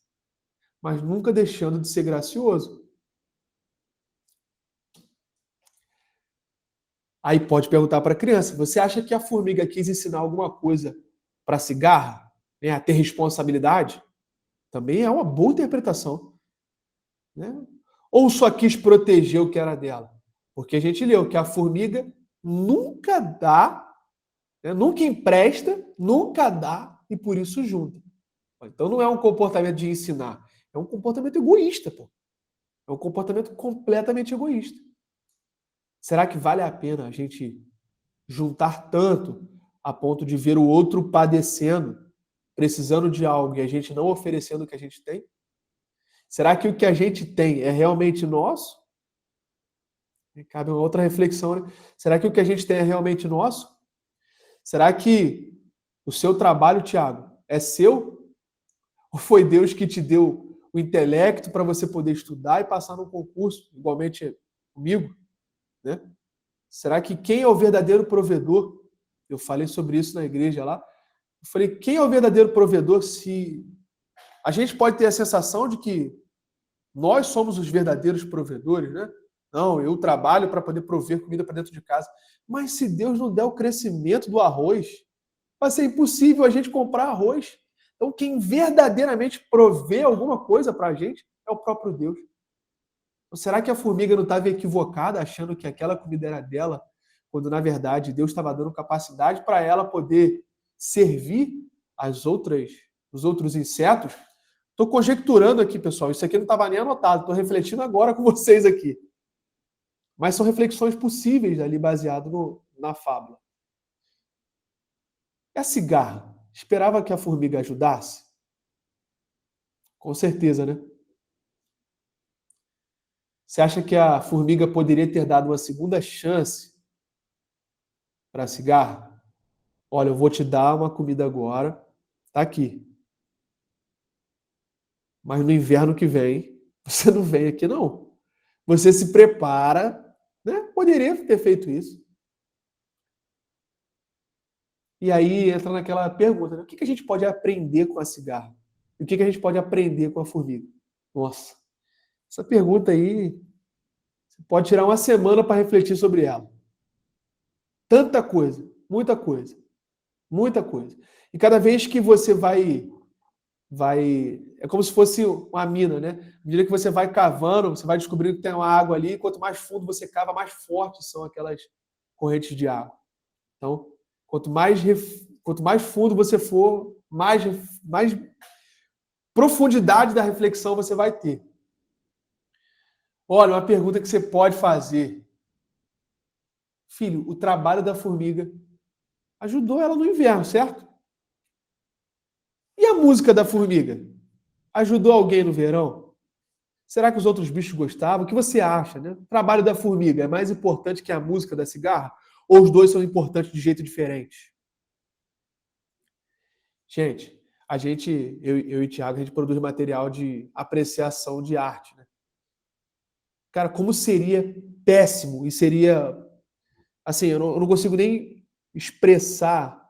Mas nunca deixando de ser gracioso. Aí pode perguntar para a criança, você acha que a formiga quis ensinar alguma coisa para a cigarra? Né, a ter responsabilidade? Também é uma boa interpretação. Né? Ou só quis proteger o que era dela? Porque a gente leu que a formiga nunca dá, né, nunca empresta, nunca dá e por isso junta. Então não é um comportamento de ensinar, é um comportamento egoísta, pô. É um comportamento completamente egoísta. Será que vale a pena a gente juntar tanto a ponto de ver o outro padecendo, precisando de algo e a gente não oferecendo o que a gente tem? Será que o que a gente tem é realmente nosso? Cabe uma outra reflexão, né? Será que o que a gente tem é realmente nosso? Será que o seu trabalho, Tiago, é seu? Ou foi Deus que te deu o intelecto para você poder estudar e passar num concurso, igualmente comigo, né? Será que quem é o verdadeiro provedor? Eu falei sobre isso na igreja lá. Eu falei, quem é o verdadeiro provedor? Se a gente pode ter a sensação de que nós somos os verdadeiros provedores, né? Não, eu trabalho para poder prover comida para dentro de casa. Mas se Deus não der o crescimento do arroz, vai ser impossível a gente comprar arroz. Então, quem verdadeiramente provê alguma coisa para a gente é o próprio Deus. Então, será que a formiga não estava equivocada, achando que aquela comida era dela, quando, na verdade, Deus estava dando capacidade para ela poder servir os outros insetos? Estou conjecturando aqui, pessoal. Isso aqui não estava nem anotado. Estou refletindo agora com vocês aqui. Mas são reflexões possíveis ali, baseado na fábula. E a cigarra? Esperava que a formiga ajudasse? Com certeza, né? Você acha que a formiga poderia ter dado uma segunda chance para a cigarra? Olha, eu vou te dar uma comida agora, tá aqui. Mas no inverno que vem, você não vem aqui, não. Você se prepara, né? Poderia ter feito isso. E aí entra naquela pergunta, né? O que a gente pode aprender com a cigarra? E o que a gente pode aprender com a formiga? Nossa, essa pergunta aí, você pode tirar uma semana para refletir sobre ela. Tanta coisa, muita coisa, muita coisa. E cada vez que você vai é como se fosse uma mina, né? À medida que você vai cavando, você vai descobrindo que tem uma água ali, e quanto mais fundo você cava, mais fortes são aquelas correntes de água. Então, quanto mais fundo você for, mais profundidade da reflexão você vai ter. Olha, uma pergunta que você pode fazer. Filho, o trabalho da formiga ajudou ela no inverno, certo? E a música da formiga? Ajudou alguém no verão? Será que os outros bichos gostavam? O que você acha, né? O trabalho da formiga é mais importante que a música da cigarra? Ou os dois são importantes de jeito diferente? Gente, eu e o Thiago, a gente produz material de apreciação de arte, né? Cara, como seria péssimo e seria... Assim, eu não consigo nem expressar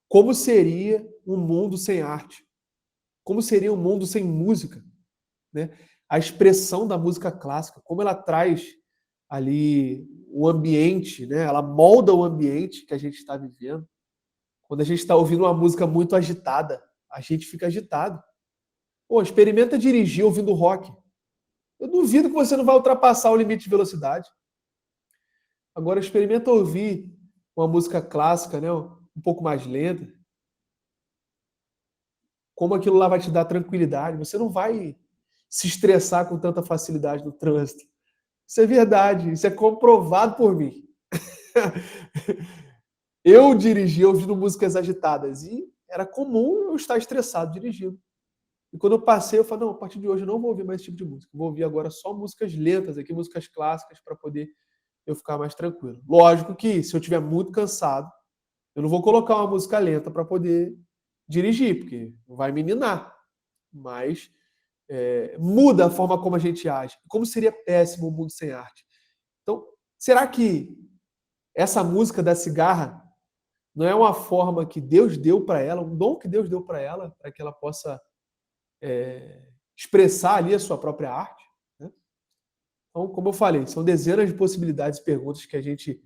como seria um mundo sem arte. Como seria um mundo sem música, né? A expressão da música clássica, como ela traz ali o ambiente, né? Ela molda o ambiente que a gente está vivendo. Quando a gente está ouvindo uma música muito agitada, a gente fica agitado. Pô, experimenta dirigir ouvindo rock. Eu duvido que você não vai ultrapassar o limite de velocidade. Agora experimenta ouvir uma música clássica, né? Um pouco mais lenta. Como aquilo lá vai te dar tranquilidade. Você não vai se estressar com tanta facilidade no trânsito. Isso é verdade, isso é comprovado por mim. Eu dirigi ouvindo músicas agitadas e era comum eu estar estressado dirigindo. E quando eu passei, eu falei, não, a partir de hoje eu não vou ouvir mais esse tipo de música. Vou ouvir agora só músicas lentas aqui, músicas clássicas, para poder eu ficar mais tranquilo. Lógico que, se eu estiver muito cansado, eu não vou colocar uma música lenta para poder dirigir, porque vai me minar. Mas muda a forma como a gente age. Como seria péssimo o mundo sem arte. Então, será que essa música da cigarra não é uma forma que Deus deu para ela, um dom que Deus deu para ela, para que ela possa expressar ali a sua própria arte? Né? Então, como eu falei, são dezenas de possibilidades e perguntas que a gente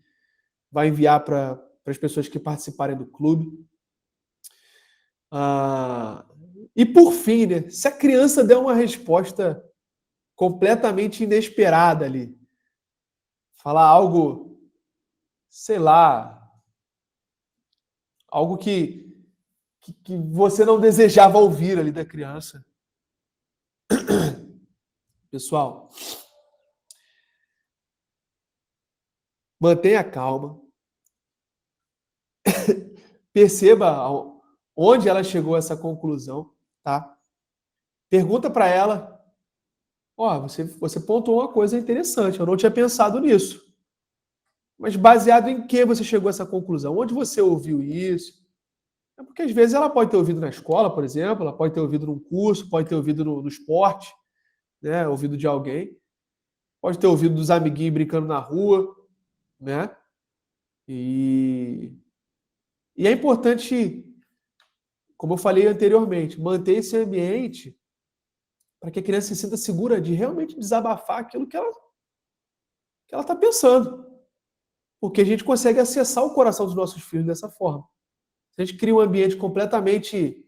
vai enviar para as pessoas que participarem do clube. E por fim, né, se a criança der uma resposta completamente inesperada ali, falar algo, sei lá, algo que você não desejava ouvir ali da criança. Pessoal, mantenha calma. Perceba onde ela chegou a essa conclusão, tá? Pergunta para ela, você pontuou uma coisa interessante, eu não tinha pensado nisso. Mas baseado em que você chegou a essa conclusão? Onde você ouviu isso? Porque às vezes ela pode ter ouvido na escola, por exemplo, ela pode ter ouvido num curso, pode ter ouvido no esporte, né? Ouvido de alguém. Pode ter ouvido dos amiguinhos brincando na rua, né? E é importante, como eu falei anteriormente, manter esse ambiente para que a criança se sinta segura de realmente desabafar aquilo que ela está pensando. Porque a gente consegue acessar o coração dos nossos filhos dessa forma. Se a gente cria um ambiente completamente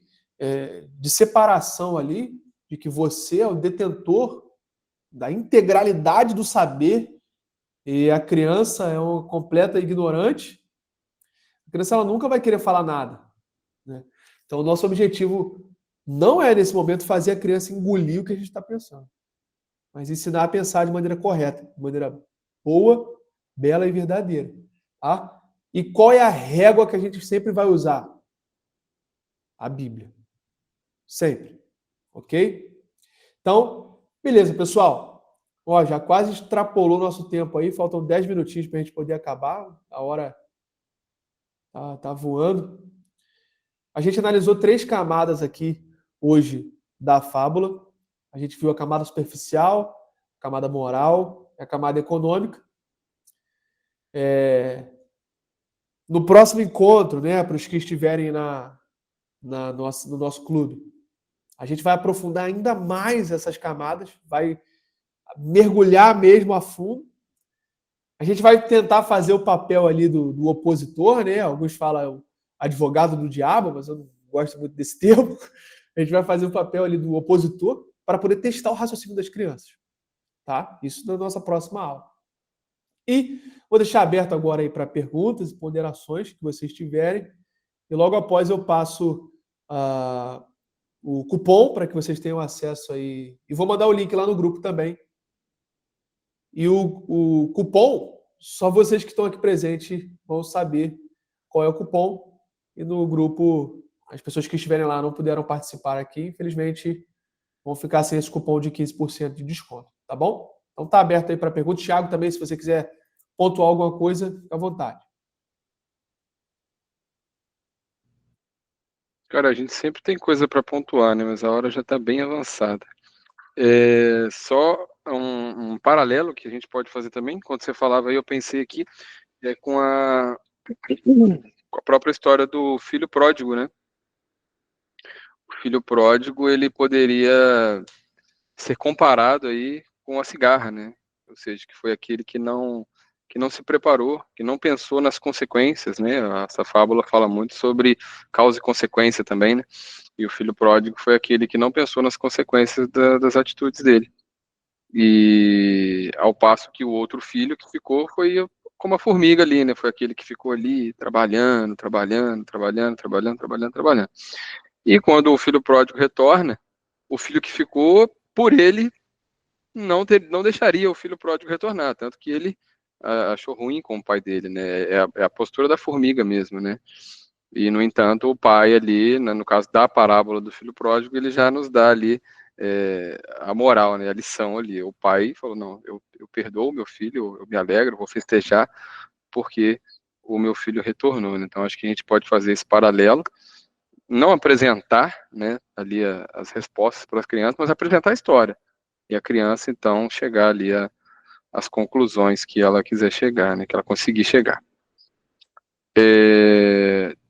de separação ali, de que você é o detentor da integralidade do saber e a criança é uma completa ignorante, a criança ela nunca vai querer falar nada, né? Então, o nosso objetivo não é, nesse momento, fazer a criança engolir o que a gente está pensando, mas ensinar a pensar de maneira correta, de maneira boa, bela e verdadeira. Tá? E qual é a régua que a gente sempre vai usar? A Bíblia. Sempre. Ok? Então, beleza, pessoal. Ó, já quase extrapolou nosso tempo aí, faltam 10 minutinhos para a gente poder acabar. A hora tá voando. A gente analisou 3 camadas aqui hoje da fábula. A gente viu a camada superficial, a camada moral e a camada econômica. No próximo encontro, né, para os que estiverem no nosso clube, a gente vai aprofundar ainda mais essas camadas, vai mergulhar mesmo a fundo. A gente vai tentar fazer o papel ali do opositor, né? Alguns falam advogado do diabo, mas eu não gosto muito desse termo. A gente vai fazer o papel ali do opositor para poder testar o raciocínio das crianças, tá? Isso na nossa próxima aula. E vou deixar aberto agora aí para perguntas e ponderações que vocês tiverem. E logo após eu passo o cupom para que vocês tenham acesso aí. E vou mandar o link lá no grupo também. E o cupom, só vocês que estão aqui presentes vão saber qual é o cupom. E no grupo, as pessoas que estiverem lá não puderam participar aqui, infelizmente, vão ficar sem esse cupom de 15% de desconto, tá bom? Então tá aberto aí para perguntas. Thiago também, se você quiser pontuar alguma coisa, fica à vontade. Cara, a gente sempre tem coisa para pontuar, né? Mas a hora já está bem avançada. Só um paralelo que a gente pode fazer também, quando você falava aí, eu pensei aqui, com a própria história do filho pródigo, né? O filho pródigo, ele poderia ser comparado aí com a cigarra, né? Ou seja, que foi aquele que não se preparou, que não pensou nas consequências, né? Essa fábula fala muito sobre causa e consequência também, né? E o filho pródigo foi aquele que não pensou nas consequências das atitudes dele. E ao passo que o outro filho que ficou foi como a formiga ali, né? Foi aquele que ficou ali trabalhando. E quando o filho pródigo retorna, o filho que ficou, por ele, não deixaria o filho pródigo retornar, tanto que ele achou ruim com o pai dele, né? É a postura da formiga mesmo, né? E, no entanto, o pai ali, no caso da parábola do filho pródigo, ele já nos dá ali a moral, né? A lição ali. O pai falou, não, eu perdoo o meu filho, eu me alegro, vou festejar, porque o meu filho retornou, né? Então, acho que a gente pode fazer esse paralelo, não apresentar, né, ali as respostas para as crianças, mas apresentar a história. E a criança, então, chegar ali às conclusões que ela quiser chegar, né, que ela conseguir chegar.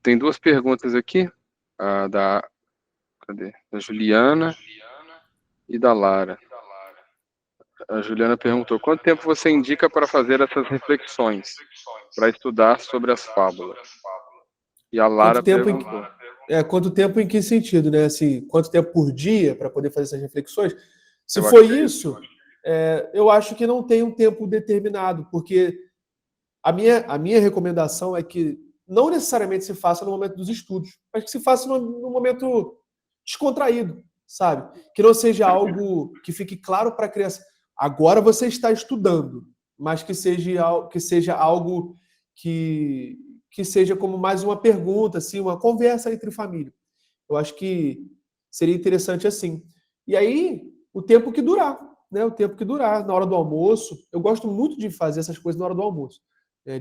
Tem 2 perguntas aqui, da Juliana e da Lara. A Juliana perguntou, quanto tempo você indica para fazer essas reflexões, para estudar sobre as fábulas? E a Lara perguntou. Quanto tempo em que sentido, né? Assim, quanto tempo por dia para poder fazer essas reflexões? Se for isso, eu acho que não tem um tempo determinado, porque a minha recomendação é que não necessariamente se faça no momento dos estudos, mas que se faça no momento descontraído, sabe? Que não seja algo que fique claro para a criança. Agora você está estudando, mas que seja algo que seja como mais uma pergunta, assim, uma conversa entre família. Eu acho que seria interessante assim. E aí, o tempo que durar, né? O tempo que durar, na hora do almoço. Eu gosto muito de fazer essas coisas na hora do almoço. Né?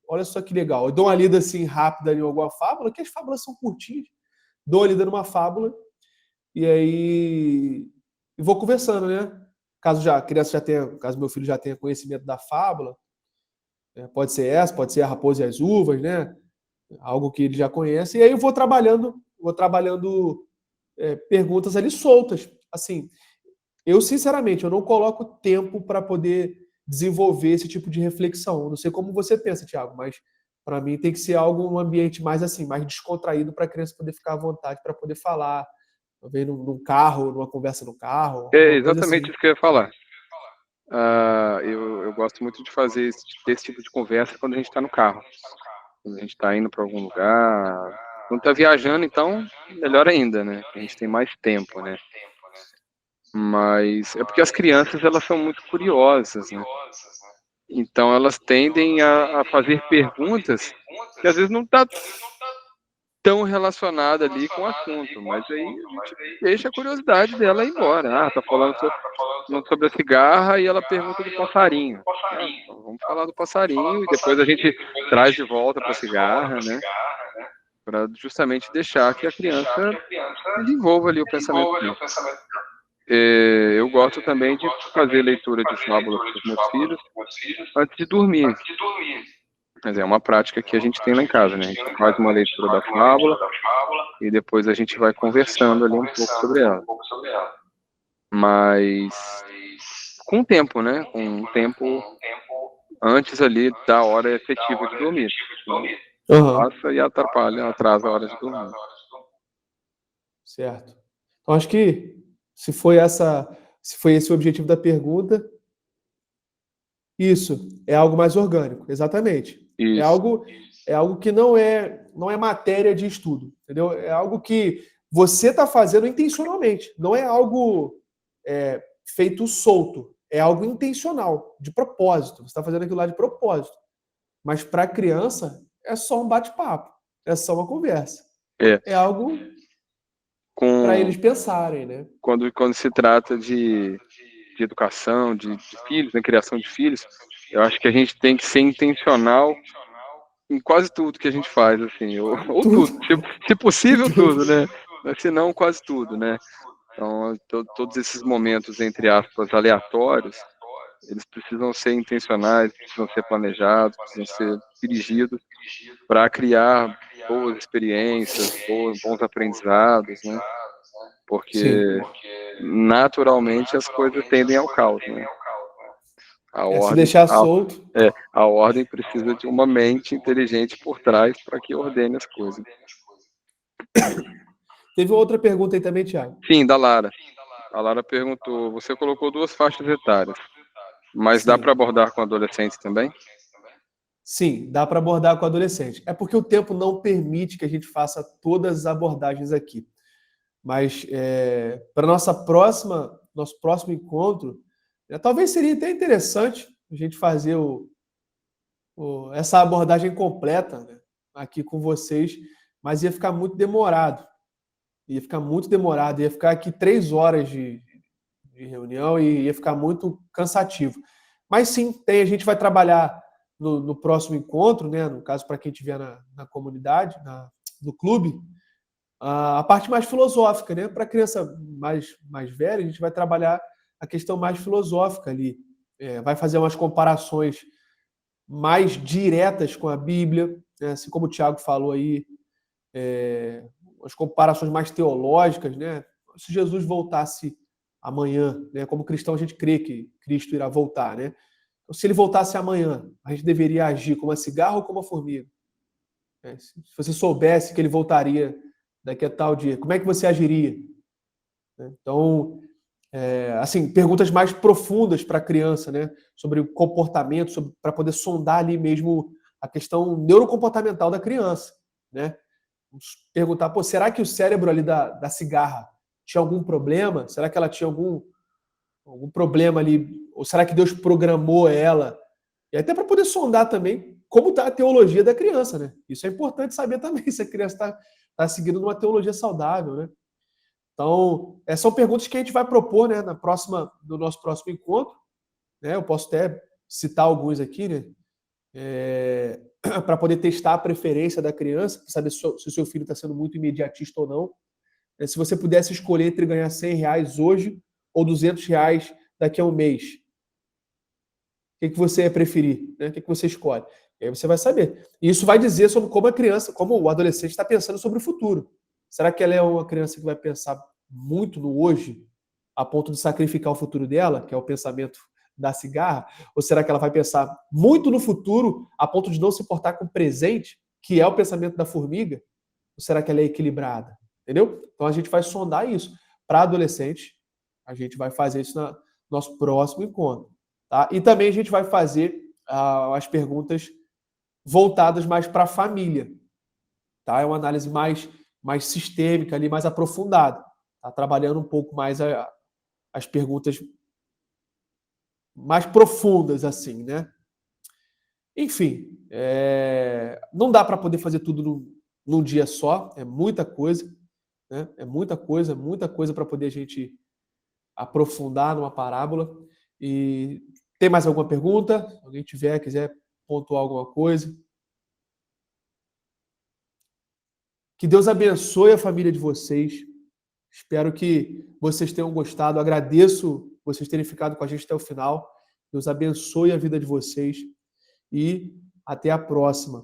Olha só que legal. Eu dou uma lida assim rápida em alguma fábula, que as fábulas são curtinhas. Dou uma lida numa fábula, e aí e vou conversando, né? Caso a criança já tenha, caso meu filho já tenha conhecimento da fábula, pode ser essa, pode ser a raposa e as uvas, né? Algo que ele já conhece, e aí eu vou trabalhando perguntas ali soltas. Assim, eu, sinceramente, eu não coloco tempo para poder desenvolver esse tipo de reflexão. Eu não sei como você pensa, Thiago, mas para mim tem que ser algo, um ambiente mais assim, mais descontraído para a criança poder ficar à vontade para poder falar. Talvez num carro, numa conversa no carro, É alguma coisa assim. exatamente isso que eu ia falar. Eu gosto muito de fazer esse tipo de conversa quando a gente está no carro. Quando a gente está indo para algum lugar. Quando está viajando, então, melhor ainda, né? A gente tem mais tempo, né? Mas é porque as crianças, elas são muito curiosas, né? Então, elas tendem a fazer perguntas que às vezes não está tão relacionada ali com o assunto, mas aí a gente deixa a curiosidade dela ir embora. Tá falando sobre a cigarra e ela pergunta do passarinho. Então vamos falar do passarinho e depois a gente traz de volta para a cigarra, né? Para justamente deixar que a criança desenvolva ali o pensamento dela. Eu gosto também de fazer leitura de fábulas para os meus filhos antes de dormir. Mas é uma prática que a gente tem lá em casa, né? A gente faz uma leitura da fábula e depois a gente vai conversando ali um pouco sobre ela. Mas com o tempo, né? Com um tempo antes ali da hora efetiva de dormir. Passa e atrasa a hora de dormir. Certo. Então, acho que se foi esse o objetivo da pergunta, isso é algo mais orgânico, exatamente. Isso. É algo que não é matéria de estudo, entendeu? É algo que você está fazendo intencionalmente. Não é algo feito solto. É algo intencional, de propósito. Você está fazendo aquilo lá de propósito. Mas para a criança é só um bate-papo, é só uma conversa. É algo para eles pensarem, né? Quando se trata de educação, de filhos, né, criação de filhos, eu acho que a gente tem que ser intencional em quase tudo que a gente faz, assim, ou tudo, se possível tudo, né? Mas se não, quase tudo, né? Então, todos esses momentos, entre aspas, aleatórios, eles precisam ser intencionais, precisam ser planejados, precisam ser dirigidos para criar boas experiências, bons aprendizados, né? Porque naturalmente as coisas tendem ao caos, né? Se deixar solto. A ordem precisa de uma mente inteligente por trás para que ordene as coisas. Teve outra pergunta aí também, Thiago. Sim, da Lara. A Lara perguntou, você colocou 2 faixas etárias, mas dá para abordar com adolescentes também? Sim, dá para abordar com adolescente. É porque o tempo não permite que a gente faça todas as abordagens aqui. Mas para nosso próximo encontro, talvez seria até interessante a gente fazer essa abordagem completa, né, aqui com vocês, mas ia ficar muito demorado. Ia ficar aqui 3 horas de reunião e ia ficar muito cansativo. Mas sim, a gente vai trabalhar no próximo encontro, né, no caso para quem estiver na comunidade, no clube, a parte mais filosófica, né? Para a criança mais velha, a gente vai trabalhar a questão mais filosófica ali. Vai fazer umas comparações mais diretas com a Bíblia, né? Assim como o Tiago falou aí, as comparações mais teológicas, né? Se Jesus voltasse amanhã, né? Como cristão a gente crê que Cristo irá voltar, né? Então, se ele voltasse amanhã, a gente deveria agir como a cigarra ou como a formiga? Se você soubesse que ele voltaria daqui a tal dia, como é que você agiria? Então, assim, perguntas mais profundas para a criança, né? Sobre o comportamento, para poder sondar ali mesmo a questão neurocomportamental da criança, né? Perguntar, será que o cérebro ali da cigarra tinha algum problema? Será que ela tinha algum problema ali? Ou será que Deus programou ela? E até para poder sondar também como está a teologia da criança, né? Isso é importante saber também, se a criança está seguindo uma teologia saudável, né? Então, são perguntas que a gente vai propor, né, no nosso próximo encontro, né? Eu posso até citar alguns aqui, né? Para poder testar a preferência da criança, para saber se o seu filho está sendo muito imediatista ou não. Se você pudesse escolher entre ganhar R$100 hoje ou R$200 daqui a um mês? O que você ia preferir? Né? O que você escolhe? E aí você vai saber. E isso vai dizer sobre como a criança, como o adolescente está pensando sobre o futuro. Será que ela é uma criança que vai pensar muito no hoje, a ponto de sacrificar o futuro dela, que é o pensamento da cigarra? Ou será que ela vai pensar muito no futuro, a ponto de não se importar com o presente, que é o pensamento da formiga? Ou será que ela é equilibrada? Entendeu? Então a gente vai sondar isso. Para adolescente, a gente vai fazer isso no nosso próximo encontro. Tá? E também a gente vai fazer as perguntas voltadas mais para a família. Tá? É uma análise mais sistêmica, ali, mais aprofundada. Tá? Trabalhando um pouco mais as perguntas mais profundas, assim, né? Enfim, não dá para poder fazer tudo num dia só, é muita coisa, né? É muita coisa para poder a gente aprofundar numa parábola. E tem mais alguma pergunta? Se alguém quiser pontuar alguma coisa. Que Deus abençoe a família de vocês. Espero que vocês tenham gostado. Agradeço vocês terem ficado com a gente até o final. Deus abençoe a vida de vocês e até a próxima.